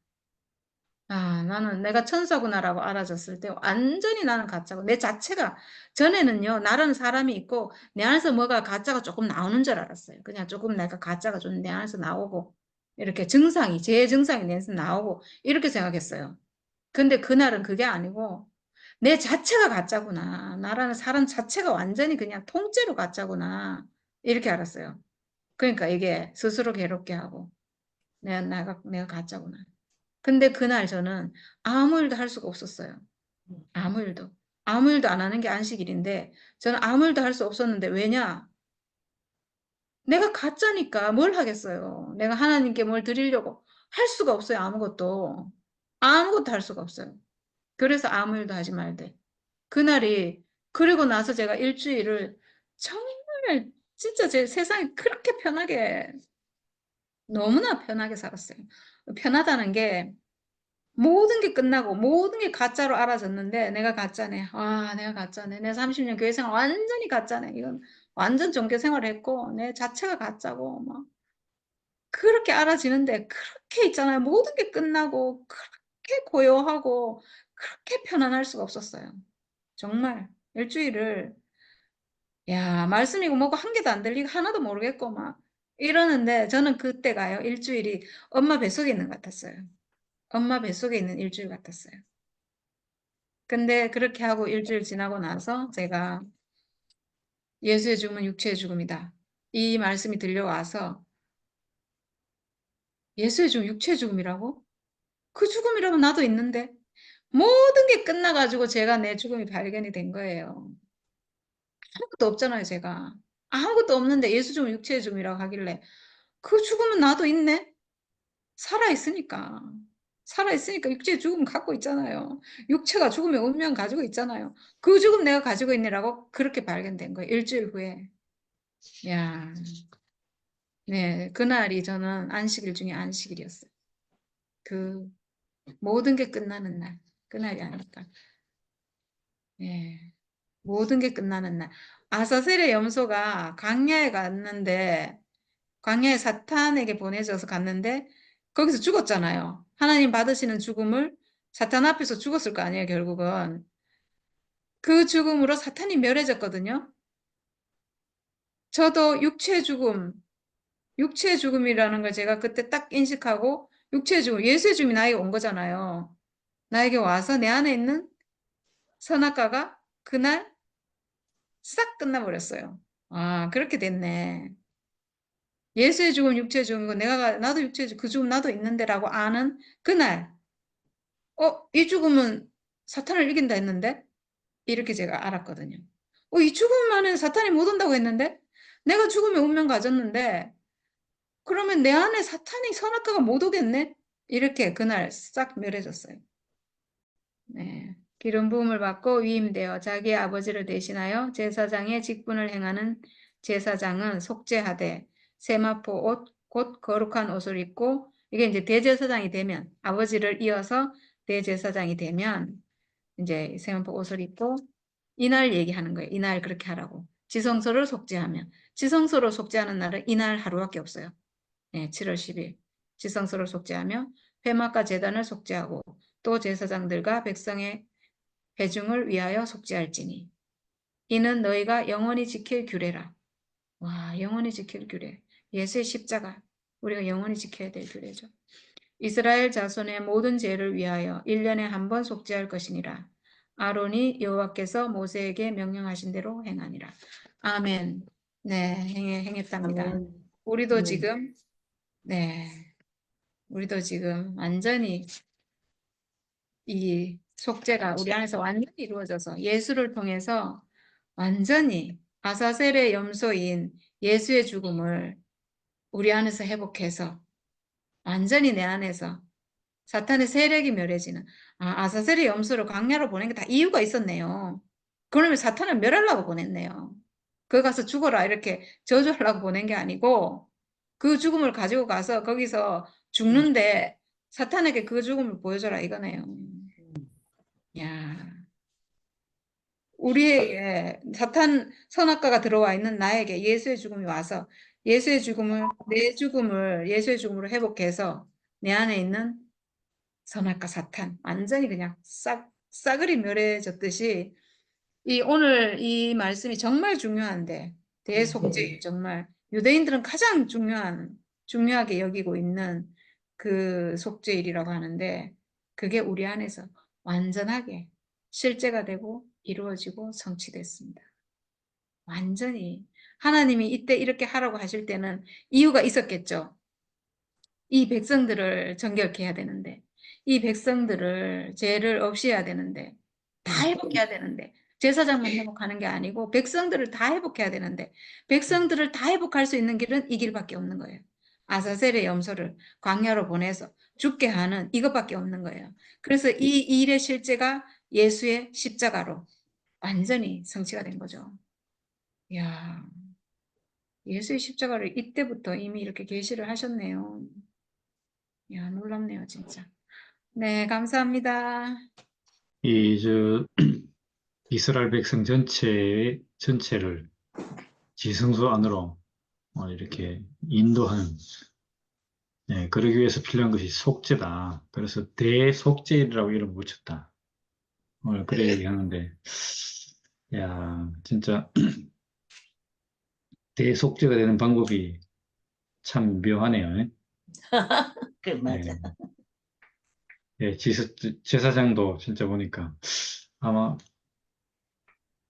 아 나는 내가 천사구나라고 알아졌을 때 완전히 나는 가짜고 내 자체가 전에는요 나라는 사람이 있고 내 안에서 뭐가 가짜가 조금 나오는 줄 알았어요. 그냥 조금 내가 가짜가 좀 내 안에서 나오고 이렇게 제 증상이 내 안에서 나오고 이렇게 생각했어요. 근데 그날은 그게 아니고 내 자체가 가짜구나. 나라는 사람 자체가 완전히 그냥 통째로 가짜구나. 이렇게 알았어요. 그러니까 이게 스스로 괴롭게 하고 내가 가짜구나. 근데 그날 저는 아무 일도 할 수가 없었어요. 아무 일도. 아무 일도 안 하는 게 안식일인데 저는 아무 일도 할 수 없었는데 왜냐? 내가 가짜니까 뭘 하겠어요. 내가 하나님께 뭘 드리려고 할 수가 없어요. 아무것도. 아무것도 할 수가 없어요. 그래서 아무 일도 하지 말대. 그날이 그리고 나서 제가 일주일을 정말 진짜 제 세상이 그렇게 편하게 너무나 편하게 살았어요. 편하다는 게 모든 게 끝나고 모든 게 가짜로 알아졌는데 내가 가짜네. 아, 내가 가짜네. 내 30년 교회 생활 완전히 가짜네. 이건 완전 종교 생활을 했고 내 자체가 가짜고 막 그렇게 알아지는데 그렇게 있잖아요. 모든 게 끝나고 그렇게 고요하고 그렇게 편안할 수가 없었어요. 정말 일주일을 야, 말씀이고 뭐고 한 개도 안 들리고 하나도 모르겠고 막 이러는데 저는 그때가요. 일주일이 엄마 뱃속에 있는 것 같았어요. 엄마 뱃속에 있는 일주일 같았어요. 근데 그렇게 하고 일주일 지나고 나서 제가 예수의 죽음은 육체의 죽음이다. 이 말씀이 들려와서 예수의 죽음, 육체의 죽음이라고? 그 죽음이라면 나도 있는데 모든 게 끝나가지고 제가 내 죽음이 발견이 된 거예요. 아무것도 없잖아요, 제가. 아무것도 없는데 예수 죽음, 육체의 죽음이라고 하길래 그 죽음은 나도 있네? 살아있으니까. 살아있으니까 육체의 죽음 갖고 있잖아요. 육체가 죽음의 운명 가지고 있잖아요. 그 죽음 내가 가지고 있네라고 그렇게 발견된 거예요. 일주일 후에. 야, 네, 그날이 저는 안식일 중에 안식일이었어요. 그 모든 게 끝나는 날, 그날이 아닐까. 예, 모든 게 끝나는 날. 아사셀의 염소가 광야에 갔는데 광야에 사탄에게 보내져서 갔는데 거기서 죽었잖아요. 하나님 받으시는 죽음을 사탄 앞에서 죽었을 거 아니에요, 결국은. 그 죽음으로 사탄이 멸해졌거든요. 저도 육체의 죽음이라는 걸 제가 그때 딱 인식하고 육체의 죽음, 예수의 죽음이 나에게 온 거잖아요. 나에게 와서 내 안에 있는 선악과가 그날 싹 끝나버렸어요. 아, 그렇게 됐네. 예수의 죽음, 육체의 죽음이고 나도 육체의 죽음, 그 죽음 나도 있는데라고 아는 그날 이 죽음은 사탄을 이긴다 했는데 이렇게 제가 알았거든요. 이 죽음만은 사탄이 못 온다고 했는데 내가 죽음의 운명 가졌는데 그러면 내 안에 사탄이 선악과가 못 오겠네? 이렇게 그날 싹 멸해졌어요. 네. 기름 부음을 받고 위임되어 자기의 아버지를 대신하여 제사장의 직분을 행하는 제사장은 속죄하되 세마포 옷, 곧 거룩한 옷을 입고 이게 이제 대제사장이 되면 아버지를 이어서 대제사장이 되면 이제 세마포 옷을 입고 이날 얘기하는 거예요. 이날 그렇게 하라고. 지성소를 속죄하면 지성소를 속죄하는 날은 이날 하루밖에 없어요. 네, 7월 10일 지성소를 속죄하며 회막과 제단을 속죄하고 또 제사장들과 백성의 회중을 위하여 속죄할지니 이는 너희가 영원히 지킬 규례라. 와, 영원히 지킬 규례. 예수의 십자가 우리가 영원히 지켜야 될 규례죠. 이스라엘 자손의 모든 죄를 위하여 1년에 한 번 속죄할 것이니라. 아론이 여호와께서 모세에게 명령하신 대로 행하니라. 아멘. 네, 행했답니다. 아멘. 우리도 아멘. 지금 네, 우리도 지금 완전히 이 속죄가 우리 안에서 완전히 이루어져서 예수를 통해서 완전히 아사셀의 염소인 예수의 죽음을 우리 안에서 회복해서 완전히 내 안에서 사탄의 세력이 멸해지는 아사셀의 염소를 광야로 보낸 게 다 이유가 있었네요. 그러면 사탄을 멸하려고 보냈네요. 거기 가서 죽어라 이렇게 저주하려고 보낸 게 아니고 그 죽음을 가지고 가서 거기서 죽는데 사탄에게 그 죽음을 보여줘라 이거네요. 야, 우리에게 사탄 선악과가 들어와 있는 나에게 예수의 죽음이 와서 예수의 죽음을 내 죽음을 예수의 죽음으로 회복해서 내 안에 있는 선악과 사탄 완전히 그냥 싸그리 멸해졌듯이 오늘 이 말씀이 정말 중요한데 대속죄 정말 유대인들은 가장 중요하게 여기고 있는 그 속죄일이라고 하는데 그게 우리 안에서 완전하게 실제가 되고 이루어지고 성취됐습니다. 완전히 하나님이 이때 이렇게 하라고 하실 때는 이유가 있었겠죠. 이 백성들을 정결케 해야 되는데 이 백성들을 죄를 없이 해야 되는데 다 회복해야 되는데 제사장만 회복하는 게 아니고 백성들을 다 회복해야 되는데 백성들을 다 회복할 수 있는 길은 이 길밖에 없는 거예요. 아사셀의 염소를 광야로 보내서 죽게 하는 이것밖에 없는 거예요. 그래서 이 일의 실제가 예수의 십자가로 완전히 성취가 된 거죠. 야, 예수의 십자가를 이때부터 이미 이렇게 계시를 하셨네요. 야, 놀랍네요, 진짜. 네, 감사합니다. 이스라엘 백성 전체를 지성소 안으로 이렇게 인도하는, 그러기 위해서 필요한 것이 속죄다. 그래서 대속죄라고 이름을 붙였다. 오늘 그래 얘기하는데, 야, 진짜 대속죄가 되는 방법이 참 묘하네요. 그 맞아. 제사장도 진짜 보니까 아마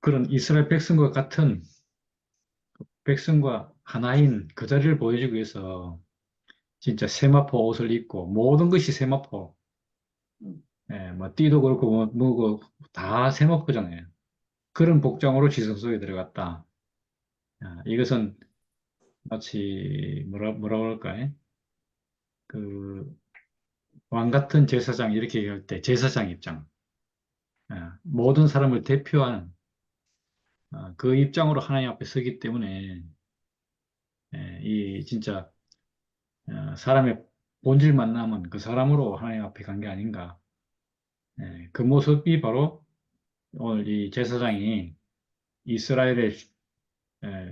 그런 이스라엘 백성과 같은 백성과 하나인 그 자리를 보여주기 위해서 진짜 세마포 옷을 입고 모든 것이 세마포. 뭐 띠도 그렇고 뭐고 다 세마포잖아요. 그런 복장으로 지성소에 들어갔다. 이것은 마치 뭐라 그럴까요? 그 왕 같은 제사장 이렇게 얘기할 때 제사장 입장, 모든 사람을 대표하는 그 입장으로 하나님 앞에 서기 때문에 이 진짜 사람의 본질 만남은 그 사람으로 하나님 앞에 간 게 아닌가. 그 모습이 바로 오늘 이 제사장이 이스라엘의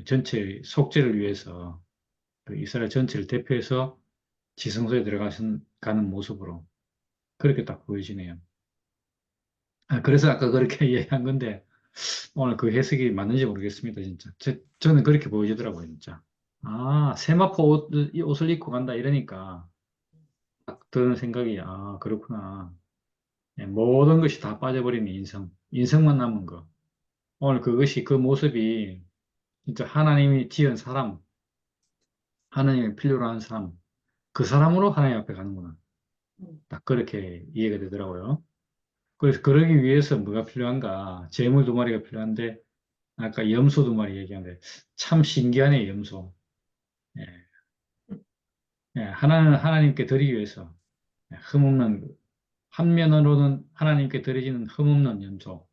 전체 속죄를 위해서 그 이스라엘 전체를 대표해서 지성소에 가는 모습으로 그렇게 딱 보여지네요. 그래서 아까 그렇게 이야기한 건데 오늘 그 해석이 맞는지 모르겠습니다, 진짜. 저는 그렇게 보여지더라고요, 진짜. 세마포 옷을 입고 간다 이러니까 딱 드는 생각이 그렇구나. 모든 것이 다 빠져버리는 인성만 남은 거. 오늘 그 모습이 진짜 하나님이 지은 사람, 하나님의 필요로 한 사람, 그 사람으로 하나님 앞에 가는구나. 딱 그렇게 이해가 되더라고요. 그래서 그러기 위해서 뭐가 필요한가? 재물 두 마리가 필요한데, 아까 염소 두 마리 얘기하는데, 참 신기하네, 염소. 예, 하나님께 드리기 위해서, 흠없는, 한 면으로는 하나님께 드려지는 흠없는 염소.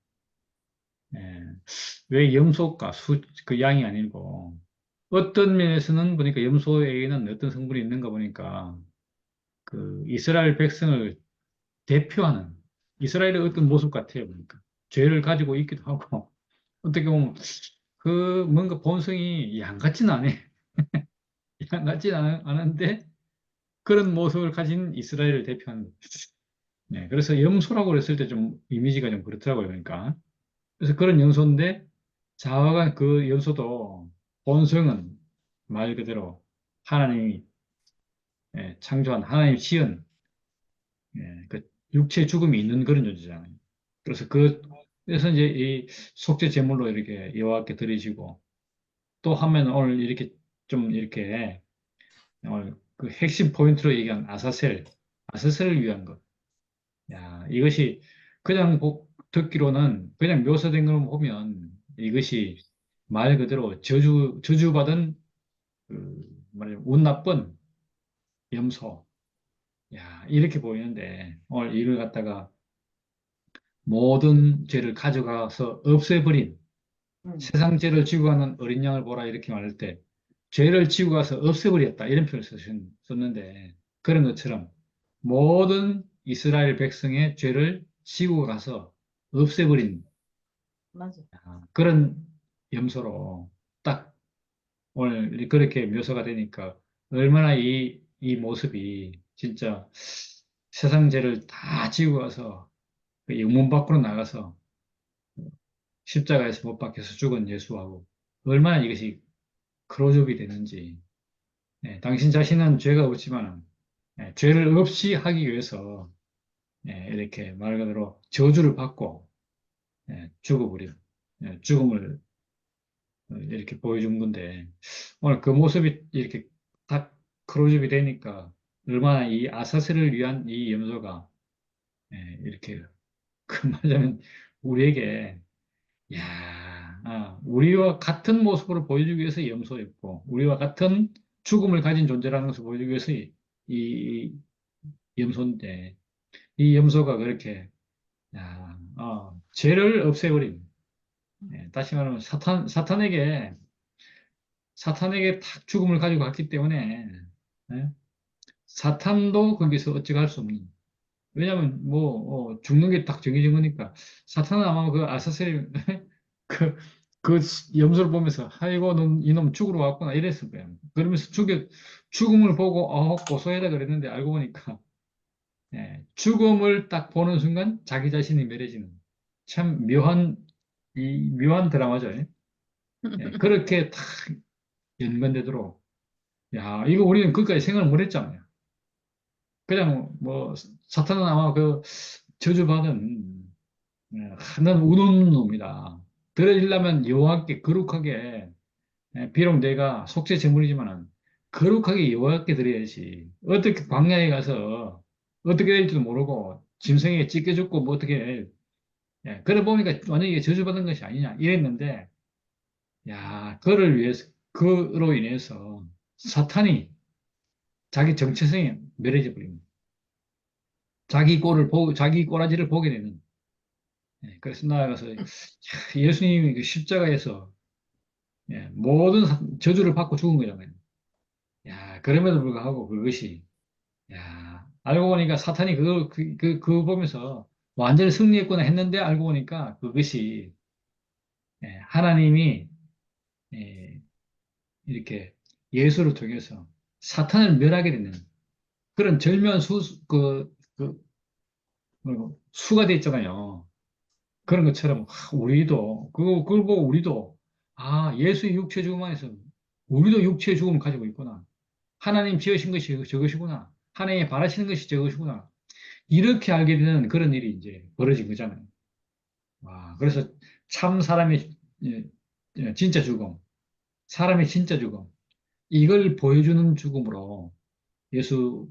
예, 왜 염소가 그 양이 아니고, 어떤 면에서는 보니까 염소에게는 어떤 성분이 있는가 보니까, 그 이스라엘 백성을 대표하는 이스라엘의 어떤 모습 같아요, 보니까. 죄를 가지고 있기도 하고, 어떻게 보면, 뭔가 본성이 양 같지는 않아. 양 같지는 않은데, 그런 모습을 가진 이스라엘을 대표하는. 네, 그래서 염소라고 그랬을 때 좀 이미지가 좀 그렇더라고요, 그러니까. 그래서 그런 염소인데, 자아가 그 염소도 본성은 말 그대로 하나님이 창조한, 하나님이 지은, 그 육체 죽음이 있는 그런 존재잖아요. 그래서 그래서 이제 이 속죄 제물로 이렇게 여호와께 드리시고 또 하면 오늘 이렇게 좀 이렇게 오늘 그 핵심 포인트로 얘기한 아사셀을 위한 것. 야, 이것이 그냥 듣기로는 그냥 묘사된 걸 보면 이것이 말 그대로 저주받은 말하자면 운 나쁜 염소. 야, 이렇게 보이는데 오늘 이를 갖다가 모든 죄를 가져가서 없애버린 세상 죄를 지고 가는 어린 양을 보라 이렇게 말할 때 죄를 지고 가서 없애버렸다 이런 표현을 썼는데 그런 것처럼 모든 이스라엘 백성의 죄를 지고 가서 없애버린 맞아. 그런 염소로 딱 오늘 그렇게 묘사가 되니까 얼마나 이 모습이 진짜 세상 죄를 다 지고 가서 그 영문 밖으로 나가서 십자가에서 못 박혀서 죽은 예수하고 얼마나 이것이 크로즈업이 되는지. 예, 당신 자신은 죄가 없지만 죄를 없이 하기 위해서 이렇게 말 그대로 저주를 받고 죽어버린 죽음을 이렇게 보여준 건데 오늘 그 모습이 이렇게 딱 크로즈업이 되니까 얼마나 이 아사스를 위한 이 염소가 이렇게 그 말하자면 우리에게 야, 우리와 같은 모습으로 보여주기 위해서 염소였고, 우리와 같은 죽음을 가진 존재라는 것을 보여주기 위해서 이 염소인데, 이 염소가 그렇게, 야, 죄를 없애버린, 다시 말하면 사탄에게 탁 죽음을 가지고 갔기 때문에, 예, 사탄도 거기서 어찌가 할 수 없는, 왜냐하면 죽는 게 딱 정해진 거니까 사탄은 아마 그 아사셀 그, 그 염소를 보면서 아이고 이놈 죽으러 왔구나 이랬을 거야. 그러면서 죽음을 보고 고소해라 그랬는데 알고 보니까 죽음을 딱 보는 순간 자기 자신이 멸해지는 참 묘한 드라마죠. 그렇게 딱 연관되도록 야 이거 우리는 그까지 생각을 못 했잖아요. 그냥 사탄은 아마 그 저주받은 하는 우는 놈이다. 들어지려면 여호와께 거룩하게 비록 내가 속죄 제물이지만은 거룩하게 여호와께 드려야지. 어떻게 광야에 가서 어떻게 될지도 모르고 짐승에게 찢겨 죽고 뭐 어떻게 해. 그래 보니까 완전히 이게 저주받은 것이 아니냐 이랬는데 야 그를 위해서 그로 인해서 사탄이 자기 정체성이 멸해져 버립니다. 자기 꼬라지를 보게 되는. 그래서 나아가서 예수님이 그 십자가에서 모든 저주를 받고 죽은 거잖아요. 야, 그럼에도 불구하고 그것이, 야, 알고 보니까 사탄이 그거 보면서 완전히 승리했구나 했는데 알고 보니까 그것이 하나님이 예, 이렇게 예수를 통해서 사탄을 멸하게 되는 그런 절묘한 수가 돼 있잖아요. 그런 것처럼 그걸 보고 우리도 예수의 육체 죽음 안에서 우리도 육체의 죽음을 가지고 있구나. 하나님 지으신 것이 저것이구나. 하나님이 바라시는 것이 저것이구나. 이렇게 알게 되는 그런 일이 이제 벌어진 거잖아요. 와, 그래서 참 사람의 진짜 죽음, 사람의 진짜 죽음, 이걸 보여주는 죽음으로 예수,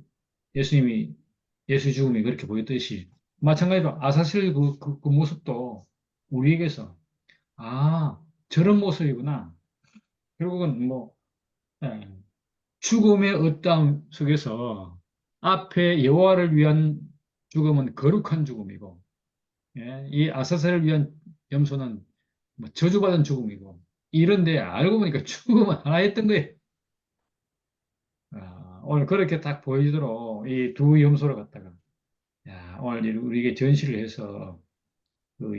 예수님이, 예수 죽음이 그렇게 보였듯이 마찬가지로 아사실 그 모습도 우리에게서 저런 모습이구나. 결국은 예, 죽음의 어떠함 속에서 앞에 여호와를 위한 죽음은 거룩한 죽음이고, 이 아사셀을 위한 염소는 저주받은 죽음이고, 이런데 알고 보니까 죽음은 하나였던 거예요. 오늘 그렇게 딱 보여주도록 이 두 염소를 갖다가, 오늘 우리에게 전시를 해서 그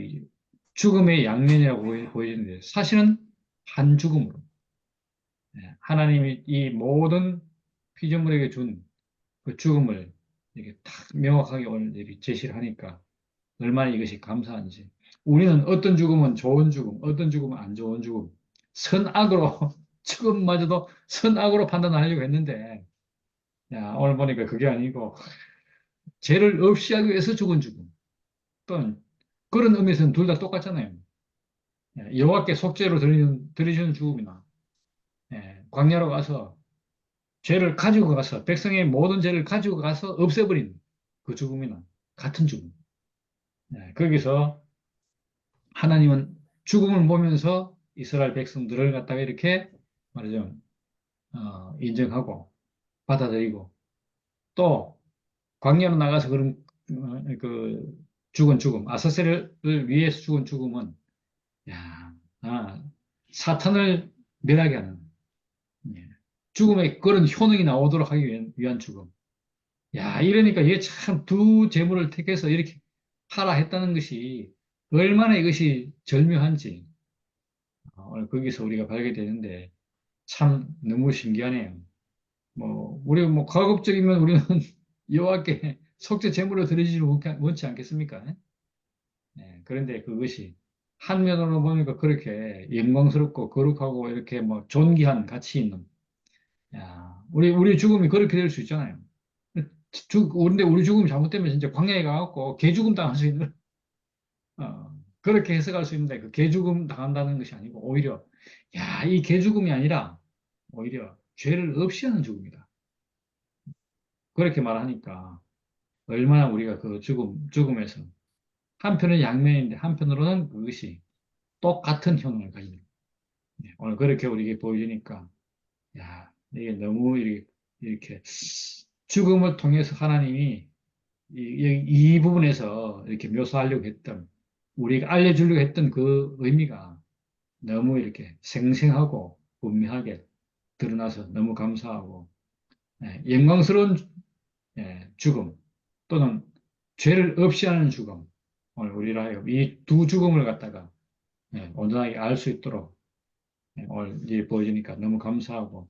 죽음의 양면이라고 보여주는데, 사실은 한 죽음으로, 하나님이 이 모든 피조물에게 준 그 죽음을 이렇게 딱 명확하게 오늘 이렇게 제시를 하니까 얼마나 이것이 감사한지. 우리는 어떤 죽음은 좋은 죽음, 어떤 죽음은 안 좋은 죽음, 선악으로, 죽음마저도 선악으로 판단하려고 했는데, 오늘 보니까 그게 아니고, 죄를 없이 하기 위해서 죽은 죽음. 또, 그런 의미에서는 둘 다 똑같잖아요. 여호와께 속죄로 드리시는 죽음이나, 광야로 가서 죄를 가지고 가서 백성의 모든 죄를 가지고 가서 없애버린 그 죽음이나 같은 죽음. 거기서 하나님은 죽음을 보면서 이스라엘 백성들을 갖다가 이렇게 말하자면 인정하고 받아들이고 또 광야로 나가서 그런 죽은 죽음 아사셀을 위해서 죽은 죽음은 야, 사탄을 멸하게 하는 예, 죽음의 그런 효능이 나오도록 하기 위한 죽음. 야, 이러니까 얘 참 두 재물을 택해서 이렇게 하라 했다는 것이 얼마나 이것이 절묘한지 오늘 거기서 우리가 발견되는데 참 너무 신기하네요. 뭐 우리 뭐 가급적이면 우리는 여호와께 속죄 제물을 드리지를 원치 않겠습니까? 그런데 그것이 한면으로 보니까 그렇게 영광스럽고 거룩하고 이렇게 뭐 존귀한 가치 있는 야, 우리 죽음이 그렇게 될 수 있잖아요. 근데 우리 죽음이 잘못되면 진짜 광야에 가갖고 개죽음 당할 수 있는 그렇게 해석할 수 있는데 그 개죽음 당한다는 것이 아니고 오히려 야, 이 개죽음이 아니라 오히려 죄를 없이 하는 죽음이다. 그렇게 말하니까 얼마나 우리가 그 죽음에서 한편은 양면인데 한편으로는 그것이 똑같은 효능을 가지고 오늘 그렇게 우리에게 보여주니까 야, 이게 너무 이렇게 죽음을 통해서 하나님이 이 부분에서 이렇게 묘사하려고 했던 우리가 알려주려고 했던 그 의미가 너무 이렇게 생생하고 분명하게 드러나서 너무 감사하고 영광스러운 죽음 또는 죄를 없이 하는 죽음 오늘 우리라 하여 이 두 죽음을 갖다가 온전하게 알 수 있도록 오늘 이제 보여주니까 너무 감사하고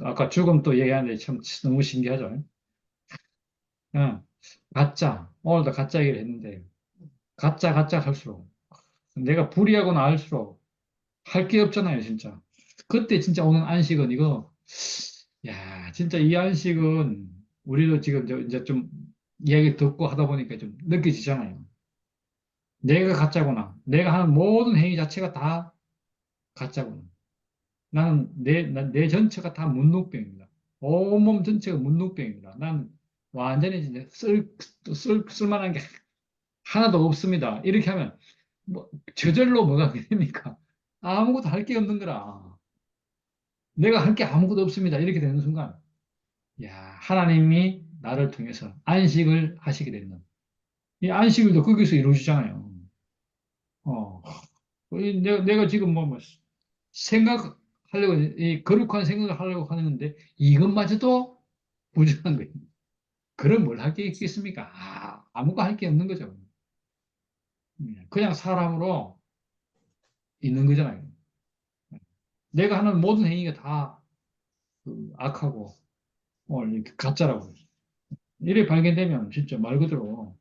아까 죽음 또 얘기하는데 참 너무 신기하죠. 가짜 오늘도 가짜 얘기를 했는데 가짜 할수록 내가 불의하고 나을수록 할 게 없잖아요, 진짜. 그때 진짜 오는 안식은 이거, 야, 진짜 이 안식은 우리도 지금 이제 좀 이야기 듣고 하다 보니까 좀 느껴지잖아요. 내가 가짜구나. 내가 하는 모든 행위 자체가 다 가짜구나. 나는 내 전체가 다 문둥병입니다. 온몸 전체가 문둥병입니다. 난 완전히 진짜 쓸만한 게 하나도 없습니다. 이렇게 하면 뭐 저절로 뭐가 됩니까? 아무것도 할 게 없는 거라. 내가 할 게 아무것도 없습니다. 이렇게 되는 순간, 야, 하나님이 나를 통해서 안식을 하시게 되는. 이 안식일도 거기서 이루어지잖아요. 어, 내가 지금 뭐 생각하려고, 이 거룩한 생각을 하려고 하는데, 이것마저도 부족한 거예요. 그럼 뭘 할 게 있겠습니까? 아무것도 할 게 없는 거죠. 그냥 사람으로 있는 거잖아요. 내가 하는 모든 행위가 다 악하고, 이렇게 가짜라고. 이래 발견되면 진짜 말 그대로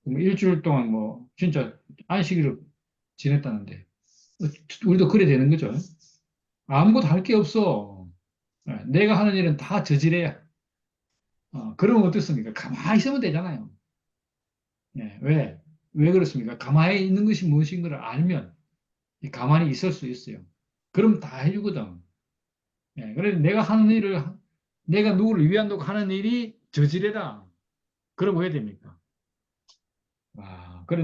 뭐 일주일 동안 뭐 진짜 안식일을 지냈다는데 우리도 그래 되는 거죠. 아무것도 할 게 없어. 내가 하는 일은 다 저지래야. 그러면 어떻습니까? 가만히 있으면 되잖아요. 왜? 왜 그렇습니까? 가만히 있는 것이 무엇인 걸 알면 가만히 있을 수 있어요. 그럼 다 해주거든. 그래서 내가 하는 일을 내가 누구를 위한다고 하는 일이 저지래라. 그럼 왜 됩니까? 그래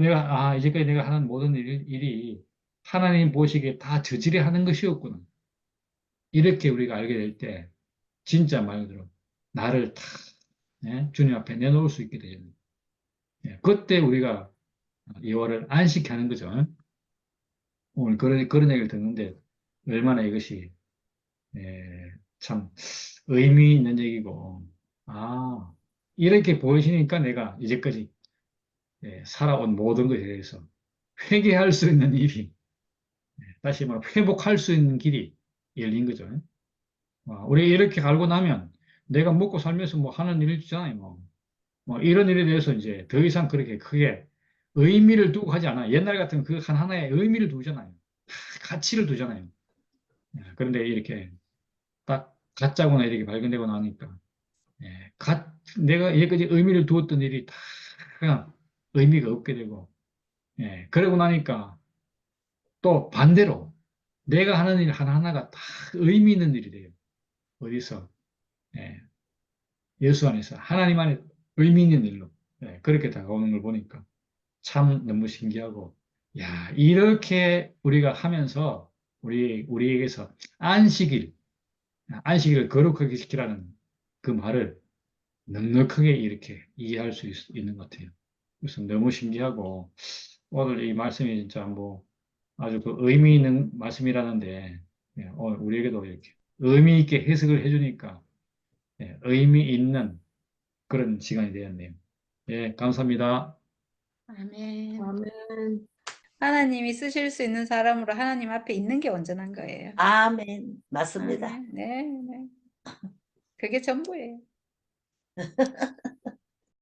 이제까지 내가 하는 모든 일이 하나님 보시기에 다 저지레 하는 것이었구나. 이렇게 우리가 알게 될 때, 진짜 말 그대로, 나를 다, 주님 앞에 내놓을 수 있게 되죠. 그때 우리가 여호와를 안식케 하는 거죠. 오늘 그런 얘기를 듣는데, 얼마나 이것이, 참, 의미 있는 얘기고, 이렇게 보이시니까 내가 이제까지 살아온 모든 것에 대해서 회개할 수 있는 일이 다시 말 회복할 수 있는 길이 열린 거죠. 우리 이렇게 알고 나면 내가 먹고 살면서 뭐 하는 일이 있잖아요. 뭐 이런 일에 대해서 이제 더 이상 그렇게 크게 의미를 두고 하지 않아. 옛날 같으면 그 하나의 의미를 두잖아요. 가치를 두잖아요. 그런데 이렇게 딱 가짜거나 이렇게 발견되고 나니까 내가 이제까지 의미를 두었던 일이 다 그냥 의미가 없게 되고 그러고 나니까 또 반대로 내가 하는 일 하나하나가 다 의미 있는 일이 돼요. 어디서? 예, 예수 안에서 하나님 안에 의미 있는 일로. 예, 그렇게 다가오는 걸 보니까 참 너무 신기하고, 야, 이렇게 우리가 하면서 우리에게서 안식일을 거룩하게 지키라는 그 말을 넉넉하게 이렇게 이해할 수 있는 것 같아요. 그래서 너무 신기하고, 오늘 이 말씀이 진짜 뭐 아주 그 의미 있는 말씀이라는데, 예, 오늘 우리에게도 이렇게 의미 있게 해석을 해주니까, 예, 의미 있는 그런 시간이 되었네요. 예, 감사합니다. 아멘. 아멘. 하나님이 쓰실 수 있는 사람으로 하나님 앞에 있는 게 온전한 거예요. 아멘. 맞습니다. 아멘. 네, 네. 그게 전부예요.